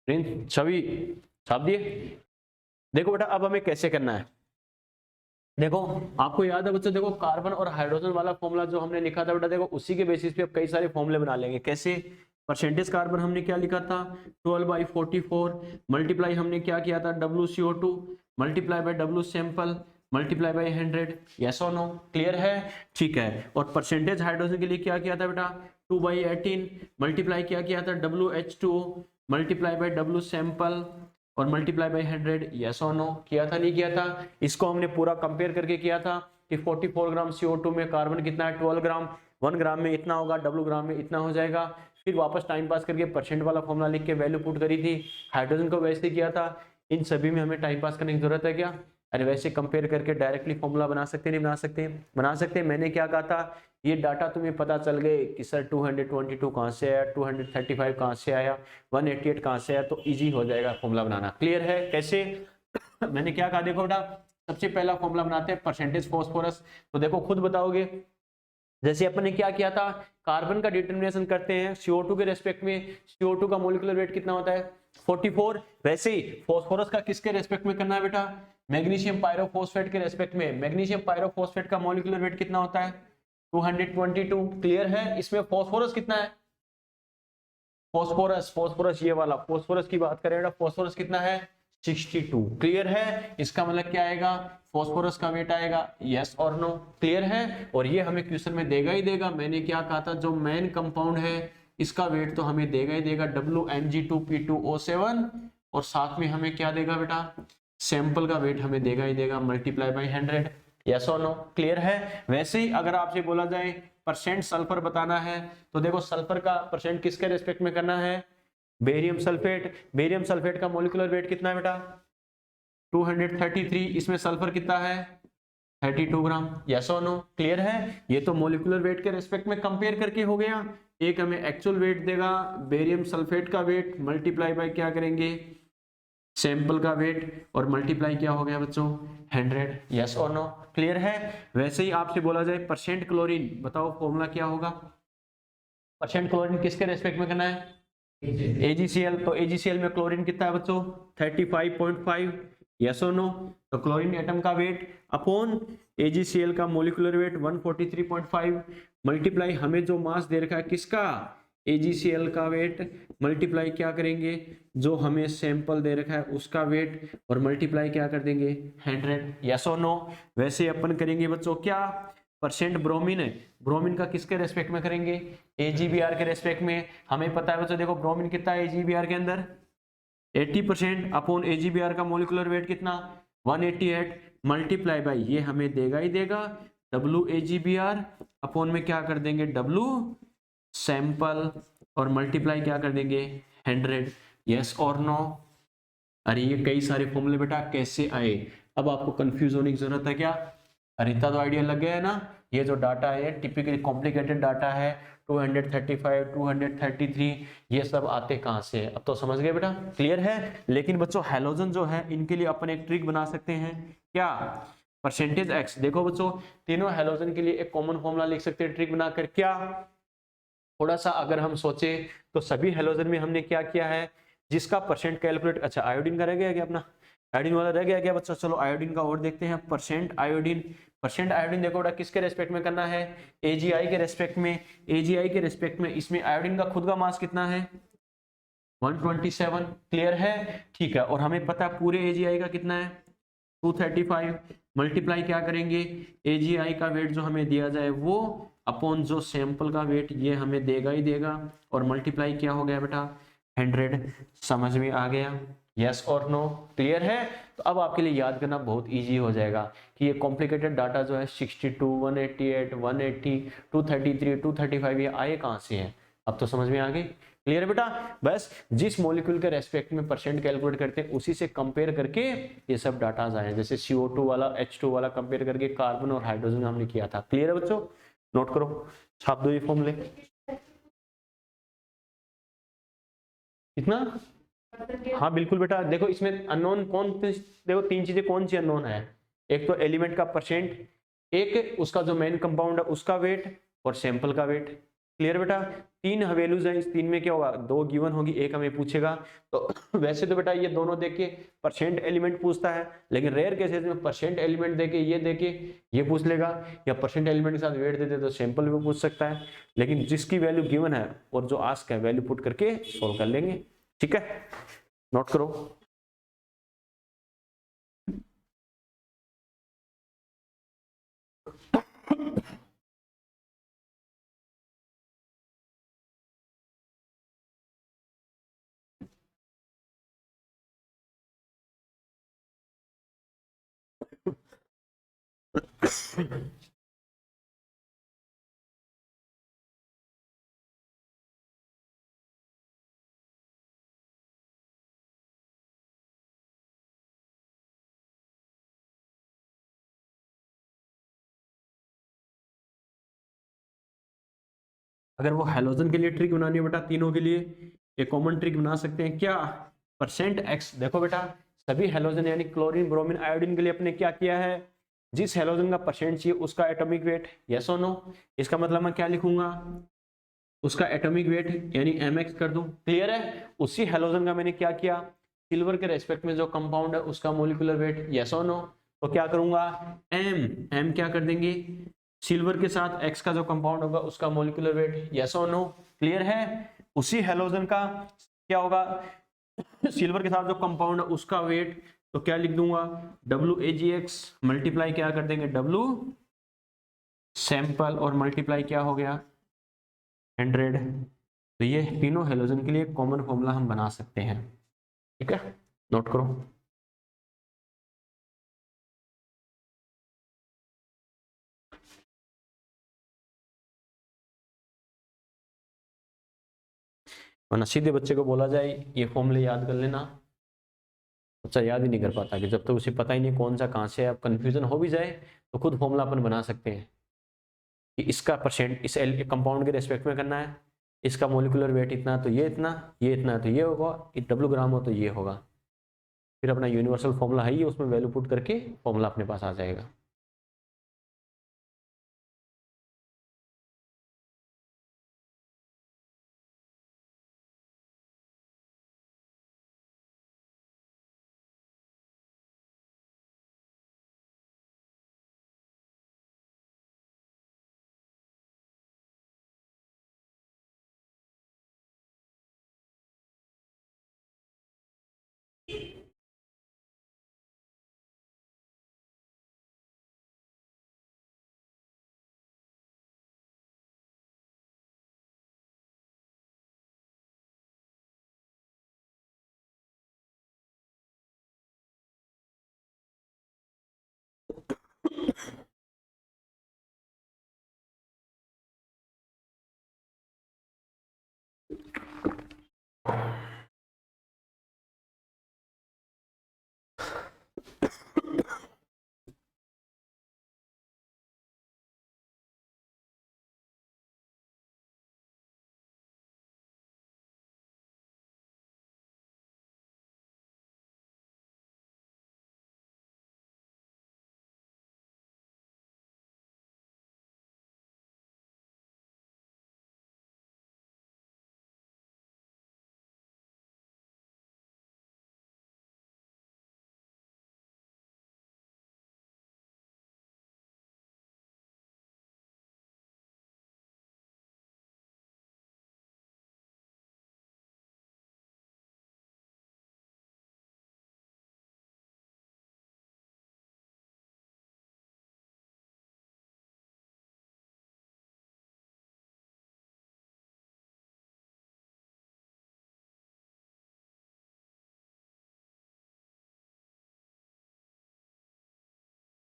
प्रिंस छवि छाप दिए। देखो बेटा अब हमें कैसे करना है, देखो आपको याद है बच्चों, देखो कार्बन और हाइड्रोजन वाला फॉर्मूला जो हमने लिखा था बेटा, देखो उसी के बेसिस पे अब कई सारे फॉर्मूले बना लेंगे। कैसे? परसेंटेज कार्बन हमने क्या लिखा था 12/44 मल्टीप्लाई हमने क्या किया था WCO2 multiply by W sample multiply by 100। Yes और नो? क्लियर है? ठीक है। और परसेंटेज हाइड्रोजन के लिए क्या किया था बेटा 2/18 मल्टीप्लाई क्या किया था WH2 multiply by W sample और मल्टीप्लाई बाय 100। यस और नो? किया था नहीं किया था? इसको हमने पूरा कंपेयर करके किया था कि 44 ग्राम CO2 में कार्बन कितना है 12 ग्राम, 1 ग्राम में इतना होगा, W ग्राम में इतना हो जाएगा। फिर वापस टाइम पास करके परसेंट वाला फॉर्मूला लिख के वैल्यू पुट करी थी। हाइड्रोजन को वैसे किया था। इन सभी में हमें टाइम पास करने की जरूरत है क्या? अरे वैसे कंपेयर करके डायरेक्टली फॉर्मूला बना सकते नहीं बना सकते? बना सकते। मैंने क्या कहा था, ये डाटा तुम्हें पता चल गए कि सर 222 कहाँ से आया, 235 कहाँ से आया, 188 कहाँ से आया, तो इजी हो जाएगा फॉर्मूला बनाना। क्लियर है? कैसे? मैंने क्या कहा, देखो बेटा सबसे पहला फॉर्मूला बनाते हैं परसेंटेज फास्फोरस। तो देखो खुद बताओगे, जैसे अपन ने क्या किया था, कार्बन का डिटर्मिनेशन करते हैं CO2 के रेस्पेक्ट में, CO2 का मोलिकुलर वेट कितना होता है 44। वैसे ही फास्फोरस का किसके रेस्पेक्ट में करना है बेटा, मैग्नीशियम पायरोफॉस्फेट के रेस्पेक्ट में। मैग्नीशियम पायरोफॉस्फेट का मोलिकुलर वेट कितना होता है 222। क्लियर है? इसमें फास्फोरस कितना है, फास्फोरस ये वाला फास्फोरस की बात करें बेटा, फास्फोरस कितना है 62। क्लियर है? इसका मतलब क्या आएगा, फास्फोरस का वेट आएगा यस और नो। क्लियर है? और ये हमें क्वेश्चन में देगा ही देगा। मैंने क्या कहा था, जो मेन कंपाउंड है इसका वेट तो हमें देगा ही देगा WMg2P2O7, और साथ में हमें क्या देगा बेटा, सैंपल का वेट हमें देगा ही देगा मल्टीप्लाई बाय 100। यस और नो? क्लियर है? वैसे ही अगर आपसे बोला जाए परसेंट सल्फर बताना है, तो देखो सल्फर का परसेंट किसके रेस्पेक्ट में करना है, बेरियम सल्फेट। बेरियम सल्फेट का मोलिकुलर वेट कितना है बेटा 233। इसमें सल्फर कितना है 32 ग्राम। यस और नो? क्लियर है? ये तो मोलिकुलर वेट के रेस्पेक्ट में कंपेयर करके हो गया। एक हमें एक्चुअल वेट देगा बेरियम सल्फेट का वेट मल्टीप्लाई बाय क्या करेंगे सैंपल का वेट, और मल्टीप्लाई क्या हो गया बच्चों 100। यस और नो? क्लियर है? वैसे ही आपसे बोला जाए परसेंट क्लोरीन, बताओ फॉर्मूला क्या होगा, परसेंट क्लोरीन किसके रेस्पेक्ट में करना है AgCl। तो AgCl में क्लोरीन कितना है बच्चों 35.5। यस और नो? तो क्लोरीन एटम का वेट अपॉन AgCl का मोलिकुलर वेट 143.5 मल्टीप्लाई हमें जो मास दे रखा है किसका AgCl का वेट मल्टीप्लाई क्या करेंगे जो हमें सैंपल दे रखा है उसका वेट, और मल्टीप्लाई क्या कर देंगे 100। यस और नो? वैसे अपन करेंगे बच्चों क्या, परसेंट ब्रोमीन है, ब्रोमीन का किसके रेस्पेक्ट में करेंगे AgBr के रेस्पेक्ट में। हमें पता है बच्चों, देखो ब्रोमीन कितना है AgBr के अंदर 80% अपॉन AgBr का मोलिकुलर वेट कितना 188 मल्टीप्लाई बाई ये हमें देगा ही देगा WAgBr अपॉन में क्या कर देंगे W सैंपल, और मल्टीप्लाई क्या कर देंगे 100। यस और नो? अरे ये कई सारे फॉर्मूले बेटा कैसे आए, अब आपको कंफ्यूज होने की जरूरत है क्या? अरे इतना तो आइडिया लग गया है ना। ये जो डाटा है टिपिकली कॉम्प्लिकेटेड डाटा है 235 233 ये सब आते कहाँ से, अब तो समझ गए बेटा। क्लियर है? लेकिन बच्चों हैलोजन जो है इनके लिए अपन एक ट्रिक बना सकते हैं क्या, परसेंटेज एक्स। देखो बच्चों तीनों हैलोजन के लिए एक कॉमन फॉर्मूला लिख सकते हैं ट्रिक बनाकर। क्या, थोड़ा सा अगर हम सोचे तो सभी हैलोजन में हमने क्या किया है, जिसका परसेंट कैलकुलेट, अच्छा आयोडीन का रह गया क्या अपना, आयोडीन वाला रह गया क्या बच्चों? चलो आयोडीन का और देखते हैं, परसेंट आयोडीन। परसेंट आयोडीन देखो बेटा किसके रेस्पेक्ट में करना है AgI के रेस्पेक्ट में, AgI के रेस्पेक्ट में। इसमें आयोडीन का खुद का मास कितना है 127। क्लियर है? ठीक है। और हमें पता है पूरे AgI का कितना है 235 मल्टीप्लाई क्या करेंगे AgI का वेट जो हमें दिया जाए वो अपॉन जो सैंपल का वेट ये हमें देगा ही देगा, और मल्टीप्लाई क्या हो गया बेटा 100। समझ में आ गया? यस और नो? क्लियर है? तो अब आपके लिए याद करना बहुत इजी हो जाएगा कि ये कॉम्प्लिकेटेड डाटा जो है 62 188 180 233 235 ये आए कहाँ से हैं, अब तो समझ में आ गई। क्लियर है बेटा? बस जिस मॉलिक्यूल के रेस्पेक्ट में परसेंट कैलकुलेट करते हैं उसी से कंपेयर करके ये सब डाटा आए, जैसे CO2 वाला H2 वाला कंपेयर करके कार्बन और हाइड्रोजन हमने किया था। क्लियर है बच्चों? नोट करो, छाप दो ये फॉर्मूले। कितना? हाँ बिल्कुल बेटा। देखो इसमें अननोन कौन, देखो तीन चीजें कौन सी अननोन है, एक तो एलिमेंट का परसेंट, एक उसका जो मेन कंपाउंड है उसका वेट, और सैंपल का वेट। क्लियर बेटा, 3 वैल्यूज हैं, इस 3 में क्या होगा, 2 गिवन होगी, एक हमें पूछेगा। तो वैसे तो बेटा ये दोनों देख के परसेंट एलिमेंट पूछता है, लेकिन रेयर केसेस में परसेंट एलिमेंट देके ये पूछ लेगा, या परसेंट एलिमेंट के साथ वेट दे दे तो सैंपल भी पूछ सकता है। लेकिन जिसकी वैल्यू गिवन है और जो आस्क है वैल्यू पुट करके सोल्व कर लेंगे। ठीक है, नोट करो। अगर वो हेलोजन के लिए ट्रिक बनानी है बेटा, तीनों के लिए एक कॉमन ट्रिक बना सकते हैं क्या, परसेंट एक्स। देखो बेटा सभी हेलोजन यानी क्लोरीन ब्रोमीन आयोडीन के लिए अपने क्या किया है, जिस हेलोजन का परसेंट चाहिए उसका एटॉमिक वेट, यस और नो। इसका मतलब मैं क्या लिखूंगा, उसका एटॉमिक वेट यानी mx कर दूं। क्लियर है, उसी हेलोजन का मैंने क्या किया, सिल्वर के रेस्पेक्ट में जो कंपाउंड है उसका मोलिकुलर वेट, यस और नो। तो क्या करूंगा, m क्या कर देंगे, सिल्वर के साथ x का जो कंपाउंड होगा उसका मोलिकुलर वेट, यस और नो। क्लियर है, उसी हेलोजन का क्या होगा, सिल्वर के साथ जो कंपाउंड है उसका वेट, तो क्या लिख दूंगा, WAGX मल्टीप्लाई क्या कर देंगे, W सैंपल और मल्टीप्लाई क्या हो गया 100। तो ये तीनों हेलोजन के लिए कॉमन फॉर्मूला हम बना सकते हैं। ठीक है, नोट करो। वरना सीधे बच्चे को बोला जाए ये फॉर्मूले याद कर लेना, बच्चा याद ही नहीं कर पाता, कि जब तक तो उसे पता ही नहीं कौन सा कहाँ से है। अब कंफ्यूजन हो भी जाए तो खुद फॉर्मूला अपन बना सकते हैं कि इसका परसेंट इस कंपाउंड के रेस्पेक्ट में करना है, इसका मोलिकुलर वेट इतना तो ये इतना, ये इतना तो ये होगा, W ग्राम हो तो ये होगा। फिर अपना यूनिवर्सल फॉर्मूला है ही, उसमें वैल्यू पुट करके फॉर्मूला अपने पास आ जाएगा।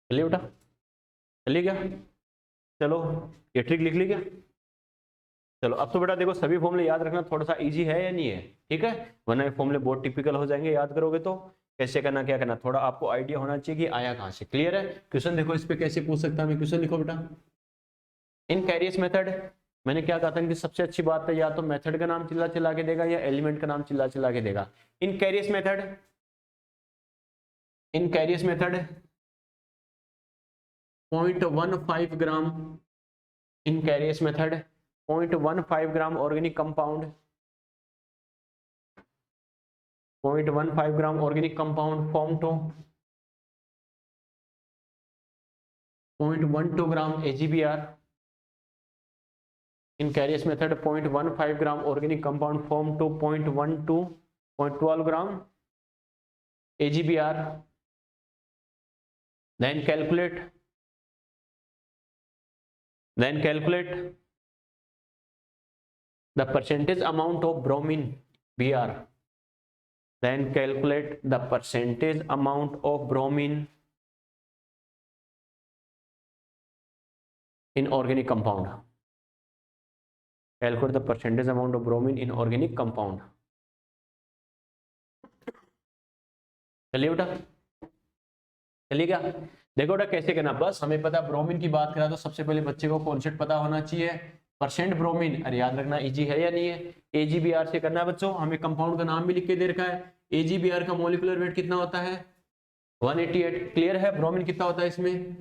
चलिए बेटा, चलिए क्या, चलो ये ट्रिक लिख ली क्या। चलो अब तो बेटा देखो सभी फॉर्मूले याद रखना थोड़ा सा इजी है या नहीं है, ठीक है, वरना ये फॉर्मूले बहुत टिपिकल हो जाएंगे याद करोगे तो। कैसे करना क्या करना थोड़ा आपको आइडिया होना चाहिए कि आया कहाँ से। क्लियर है, क्वेश्चन देखो इस पे कैसे पूछ सकता हूँ, क्वेश्चन लिखो बेटा। इन कैरियस मेथड, मैंने क्या कहा था कि सबसे अच्छी बात है या तो मेथड का नाम चिल्ला चिल्ला के देगा या एलिमेंट का नाम चिल्ला चिल्ला के देगा। In Carius method, in Carius method 0.15 gram in Carius method 0.15 gram organic compound, 0.15 gram organic compound form to 0.12 gram AgBr in Carriers method. 0.15 gram organic compound formed to 0.12 gram AgBr. Then calculate the percentage amount of bromine Br. Then calculate the percentage amount of bromine in organic compound. Calculate the percentage amount of bromine in organic compound. चलिए बेटा, चलिए क्या, देखो बेटा कैसे करना, बस हमें पता ब्रोमीन की बात करा तो सबसे पहले बच्चे को कॉन्सेप्ट पता होना चाहिए, परसेंट ब्रोमीन, अरे याद रखना इजी है या नहीं है, AgBr से करना है बच्चों, हमें कंपाउंड का नाम भी लिख के दे रखा है, AgBr का मॉलिक्यूलर वेट कितना होता है 188, क्लियर है, ब्रोमीन कितना होता है इसमें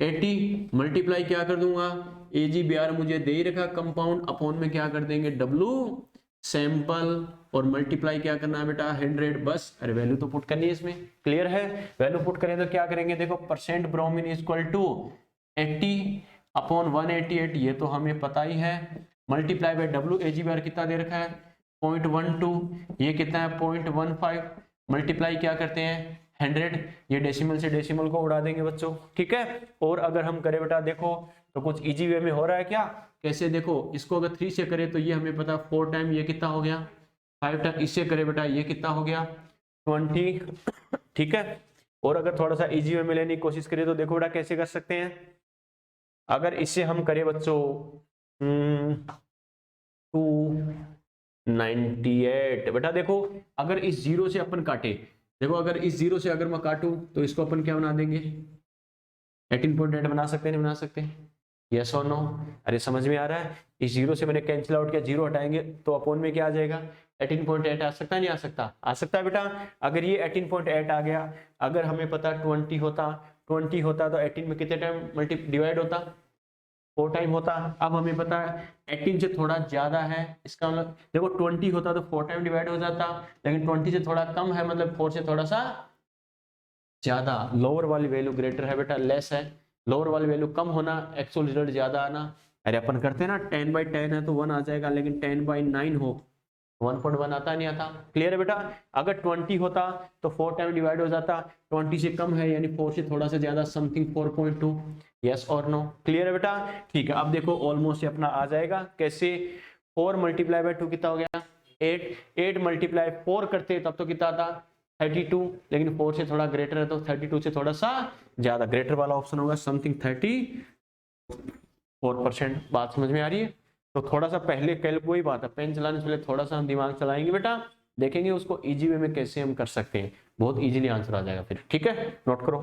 80, मल्टीप्लाई क्या कर दूंगा, AgBr मुझे दे ही रखा कंपाउंड, अपॉन में क्या कर देंगे W सैंपल, और मल्टीप्लाई क्या करना है बेटा 100, बस, अरे वैल्यू तो पुट करनी है इसमें, क्लियर है, वैल्यू पुट करें तो क्या करेंगे, देखो percent bromine is equal to 80 upon 188, ये तो हमें पता ही है, मल्टीप्लाई बाय W, AgBr कितना दे रखा है 0.12, ये कितना है 0.15, मल्टीप्लाई क्या करते हैं 100, ये डेसिमल से डेसिमल को उड़ा देंगे बच्चों, ठीक है, और अगर हम करें बेटा देखो तो कुछ इजी वे में हो रहा है क्या, कैसे, देखो इसको अगर 3 से करें तो ये हमें पता 4 टाइम, ये कितना हो गया 5 टाइम, इससे करें बेटा ये कितना हो गया 20, ठीक है, और अगर थोड़ा सा इजी वे में लेने की कोशिश करें तो देखो बेटा कैसे कर सकते हैं, अगर इससे हम करें बच्चों 298, बेटा देखो अगर इस जीरो से अपन काटे, देखो अगर इस जीरो से अगर मैं काटूं तो इसको अपन क्या बना देंगे 18.8 बना सकते हैं, नहीं बना सकते, यस और नो, अरे समझ में आ रहा है, इस जीरो से मैंने कैंसिल आउट किया, जीरो हटाएंगे तो अपॉन में क्या आ जाएगा 18.8 आ सकता है, नहीं आ सकता, आ सकता है बेटा, अगर ये 18.8 आ गया, अगर हमें पता 20 होता तो 18 में कितने टाइम मल्टी डिवाइड होता 4 टाइम होता, अब हमें पता है 18 से थोड़ा ज्यादा है, इसका मतलब देखो 20 होता तो 4 टाइम डिवाइड हो जाता, लेकिन 20 से थोड़ा कम है, मतलब 4 से थोड़ा सा ज्यादा, लोअर वाली वैल्यू ग्रेटर है बेटा, लेस है, लोअर वाली वैल्यू कम होना, एक्चुअल रिजल्ट ज्यादा आना, अरे अपन करते हैं ना 10/10 है तो 1 आ जाएगा, लेकिन 10/9 हो 1.1 आता नहीं आता, क्लियर है बेटा, अगर 20 होता तो 4 टाइम डिवाइड हो जाता, 20 से कम है यानी 4 से थोड़ा सा ज्यादा, समथिंग 4.2, यस और नो, क्लियर है बेटा, ठीक है, अब देखो ऑलमोस्ट अपना आ जाएगा, कैसे 4 मल्टीप्लाई बाय 2 कितना हो गया 8 मल्टीप्लाई 4 करते तब तो कितना आता 32, लेकिन 4 से थोड़ा ग्रेटर है तो 32 से थोड़ा सा ज्यादा, ग्रेटर वाला ऑप्शन होगा समथिंग 34%, बात समझ में आ रही है, तो थोड़ा सा पहले कैलकुलेट वही बात है, पेन चलाने से पहले थोड़ा सा हम दिमाग चलाएंगे बेटा, देखेंगे उसको इजी वे में कैसे हम कर सकते हैं, बहुत इजीली आंसर आ जाएगा फिर, ठीक है, नोट करो,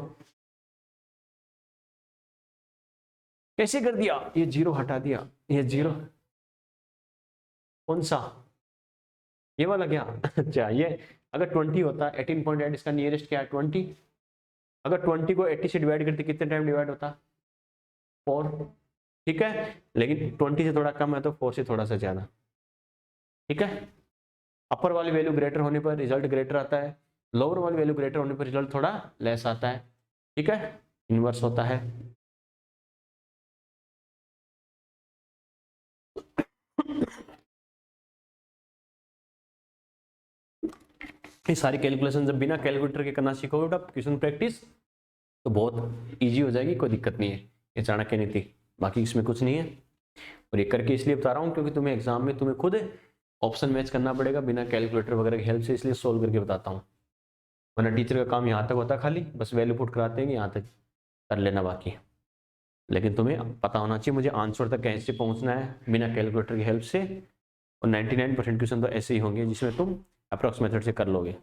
कैसे कर दिया, ये जीरो हटा दिया, ये जीरो कौन सा, ये वाला क्या अच्छा, ये अगर 20 होता 18.8, इसका नियरेस्ट क्या है 20, अगर 20 को 80 से डिवाइड करते कितने टाइम डिवाइड होता 4, ठीक है, लेकिन 20 से थोड़ा कम है तो 4 से थोड़ा सा ज्यादा, ठीक है, अपर वाली वैल्यू ग्रेटर होने पर रिजल्ट ग्रेटर आता है, लोअर वाली वैल्यू ग्रेटर होने पर रिजल्ट थोड़ा लेस आता है, ठीक है, इनवर्स होता है, ये सारी कैलकुलेशन जब बिना कैलकुलेटर के करना सीखोगे बेटा क्वेश्चन प्रैक्टिस तो बहुत इजी हो जाएगी, कोई दिक्कत नहीं है, ये चाणक्य नीति, बाकी इसमें कुछ नहीं है, और ये करके इसलिए बता रहा हूँ क्योंकि तुम्हें एग्जाम में तुम्हें खुद ऑप्शन मैच करना पड़ेगा बिना कैलकुलेटर वगैरह की हेल्प से, इसलिए सोल्व करके बताता हूँ, वरना टीचर का काम यहाँ तक होता खाली बस वैल्यू पुट कराते हैं कि यहाँ तक कर लेना बाकी, लेकिन तुम्हें पता होना चाहिए मुझे आंसर तक कैसे पहुँचना है बिना कैलकुलेटर की हेल्प से, और 99% क्वेश्चन तो ऐसे ही होंगे जिसमें तुम अप्रॉक्स मेथड से कर लोगे।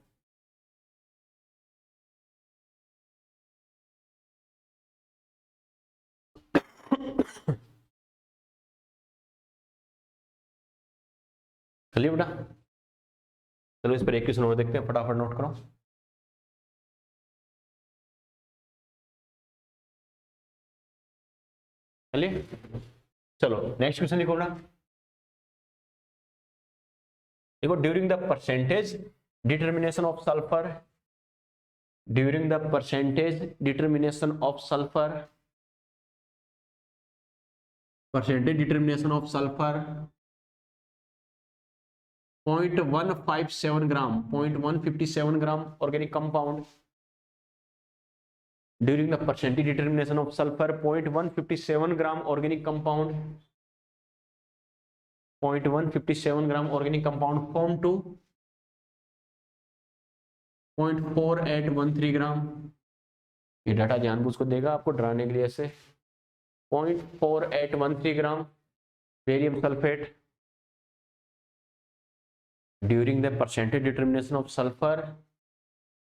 चलिए बेटा, चलो इस पर एक क्वेश्चन और देखते हैं, फटाफट नोट करो, चलिए चलो नेक्स्ट क्वेश्चन लिखो बेटा, देखो during the percentage determination of sulphur, during the percentage determination of sulphur, percentage determination of sulphur 0.157 gram, 0.157 gram organic compound, during the percentage determination of sulphur 0.157 gram organic compound, 0.157 gram organic compound form to 0.4813 gram. ये data जानबूझ को देगा आपको डराने के लिए ऐसे। 0.4813 gram barium sulphate during the percentage determination of sulphur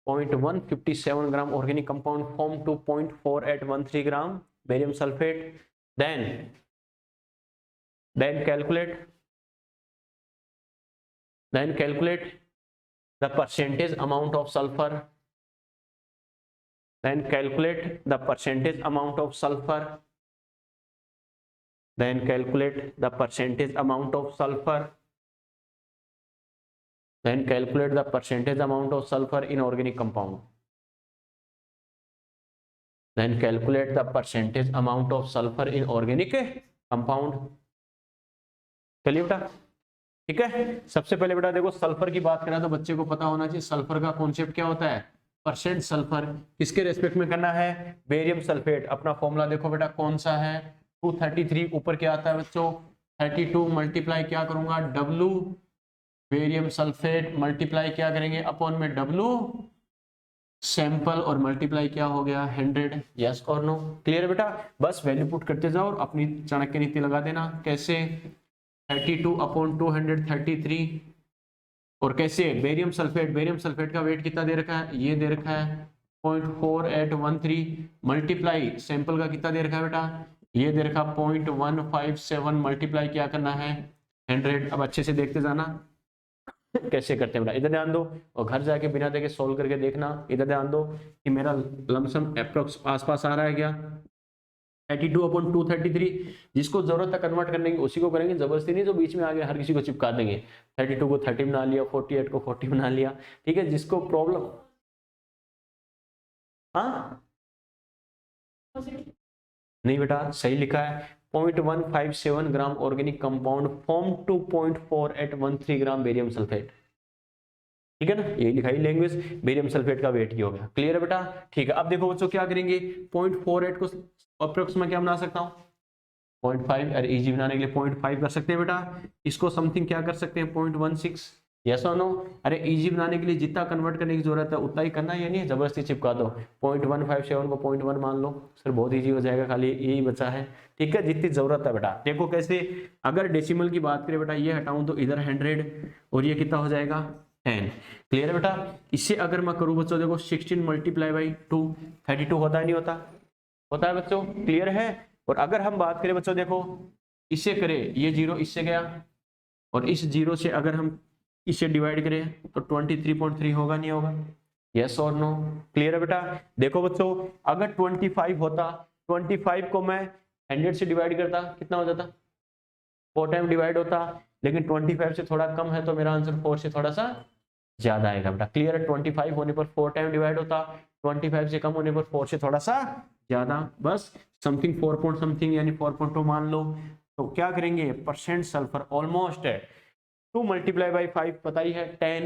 0.157 gram organic compound form to 0.4813 gram barium sulphate. then calculate the percentage amount of sulfur, then calculate the percentage amount of sulfur, then calculate the percentage amount of sulfur, then calculate the percentage amount of sulfur in organic compound, then calculate the percentage amount of sulfur in organic compound। चलिए बेटा ठीक है। सबसे पहले बेटा देखो sulphur की बात करें तो बच्चे को पता होना चाहिए सल्फर का कॉन्सेप्ट क्या होता है। परसेंट सल्फर किसके रेस्पेक्ट में करना है, बेरियम सल्फेट। अपना फॉर्मूला देखो बेटा कौन सा है, 233 ऊपर क्या आता है बच्चों 32 मल्टीप्लाई क्या करूंगा W बेरियम सल्फेट मल्टीप्लाई क्या करेंगे अपॉन में W सैंपल और मल्टीप्लाई क्या हो गया 100। यस और नो, क्लियर है बेटा। बस वैल्यू पुट करते जाओ और अपनी चाणक्य नीति लगा देना। कैसे 32 अपॉन 233 और कैसे बेरियम सल्फेट का वेट कितना दे रखा है, ये दे रखा है 0.4813 मल्टीप्लाई सैंपल का कितना दे रखा है बेटा, ये दे रखा 0.157 मल्टीप्लाई क्या करना है 100। अब अच्छे से देखते जाना कैसे करते हैं बेटा, इधर ध्यान दो और घर जाके बिना देखे सोल्व करके देखना। इधर ध्यान दो कि मेरा लमसम अप्रोक्स आसपास आ रहा है क्या 32 अपॉन 233। जिसको जरूरत है कन्वर्ट करने की उसी को करेंगे, जबरदस्ती नहीं जो बीच में आगे हर किसी को चिपका देंगे। 32 को 30 बना लिया, 48 को 40 बना लिया, ठीक है। जिसको प्रॉब्लम हाँ नहीं बेटा सही लिखा है 0.157 gram organic compound form to 0.4813 gram barium sulphate, ठीक है ना। यही लिखाई लैंग्वेज, बेरियम सल्फेट का वेट ही हो गया। क्लियर है बेटा, ठीक है। अब देखो बच्चों क्या करेंगे 0.48 को अप्रोक्स में क्या बना सकता हूँ 0.5, अरे इजी बनाने के लिए 0.5 कर सकते हैं बेटा। इसको समथिंग क्या कर सकते हैं 0.16। यस और नो, अरे इजी बनाने के लिए जितना कन्वर्ट करने की जरूरत है उतना ही करना है, यानी जबरदस्ती चिपका दो। 0.157 को 0.1 मान लो सर, बहुत इजी हो जाएगा, खाली यही बचा है, ठीक है। जितनी जरूरत है बेटा देखो कैसे, अगर डेसिमल की बात करें बेटा ये हटाऊं तो इधर 100 और ये कितना हो जाएगा 10। क्लियर है बेटा। इससे अगर मैं करूं बच्चों देखो 16 मल्टीप्लाई बाई 2 32 होता है नहीं होता, होता है बच्चों, क्लियर है। और अगर हम बात करें बच्चों देखो इससे करें, ये 0 इससे गया और इस 0 से अगर हम इसे डिवाइड करें तो 23.3 होगा नहीं होगा, यस और नो, क्लियर है बेटा। देखो बच्चों अगर 25 होता, 25 को मैं 100 से डिवाइड करता कितना हो जाता 4 टाइम डिवाइड होता, लेकिन 25 से थोड़ा कम है तो मेरा आंसर 4 से थोड़ा सा ज्यादा आएगा बेटा। क्लियर है, 25 होने पर 4 टाइम डिवाइड होता, 25 से कम होने पर 4 से थोड़ा सा ज्यादा, बस समथिंग 4 पॉइंट समथिंग यानी 4.2 मान लो। तो क्या करेंगे परसेंट सल्फर ऑलमोस्ट है 2 मल्टीप्लाई बाई 5 पता ही है 10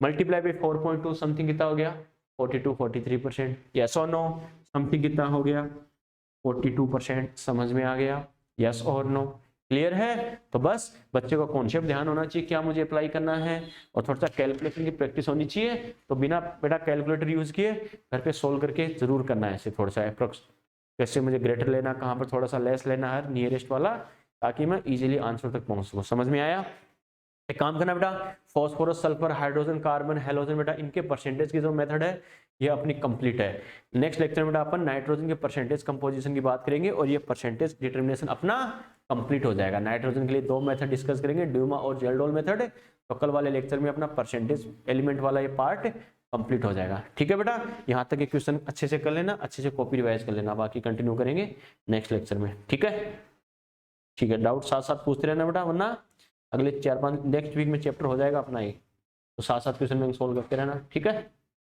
मल्टीप्लाई बाई 4.2 समथिंग कितना हो गया 43%। यस और नो, समथिंग कितना हो गया 42%। समझ में आ गया, यस और नो, क्लियर है। तो बस बच्चे को कॉन्सेप्ट ध्यान होना चाहिए क्या मुझे अप्लाई करना है और थोड़ा सा कैलकुलेशन की प्रैक्टिस होनी चाहिए। तो बिना बेटा कैलकुलेटर यूज किए घर पे सोल्व करके जरूर करना है, ऐसे थोड़ा सा अप्रोक्स कैसे मुझे ग्रेटर लेना, कहाँ पर थोड़ा सा लेस लेना है नियरेस्ट वाला, ताकि मैं इजीली आंसर तक पहुंच सकूं। समझ में आया। एक काम करना बेटा, phosphorus sulphur hydrogen carbon halogen बेटा इनके परसेंटेज की जो मेथड है ये अपनी कंप्लीट है। नेक्स्ट लेक्चर में बेटा अपन नाइट्रोजन के परसेंटेज कंपोजिशन की बात करेंगे और ये परसेंटेज डिटर्मिनेशन अपना कंप्लीट हो जाएगा। नाइट्रोजन के लिए 2 मेथड डिस्कस करेंगे, ड्यूमा और जेल्डोल मेथड। तो कल वाले लेक्चर में अपना परसेंटेज एलिमेंट वाला ये पार्ट कंप्लीट हो जाएगा, ठीक है बेटा। यहाँ तक ये क्वेश्चन अच्छे से कर लेना, अच्छे से कॉपी रिवाइज कर लेना, बाकी कंटिन्यू करेंगे नेक्स्ट लेक्चर में, ठीक है। ठीक है, डाउट साथ साथ पूछते रहना बेटा, वरना अगले 4-5 नेक्स्ट वीक में चैप्टर हो जाएगा अपना ये, तो साथ साथ क्वेश्चन बैंक सोल्व करते रहना, ठीक है।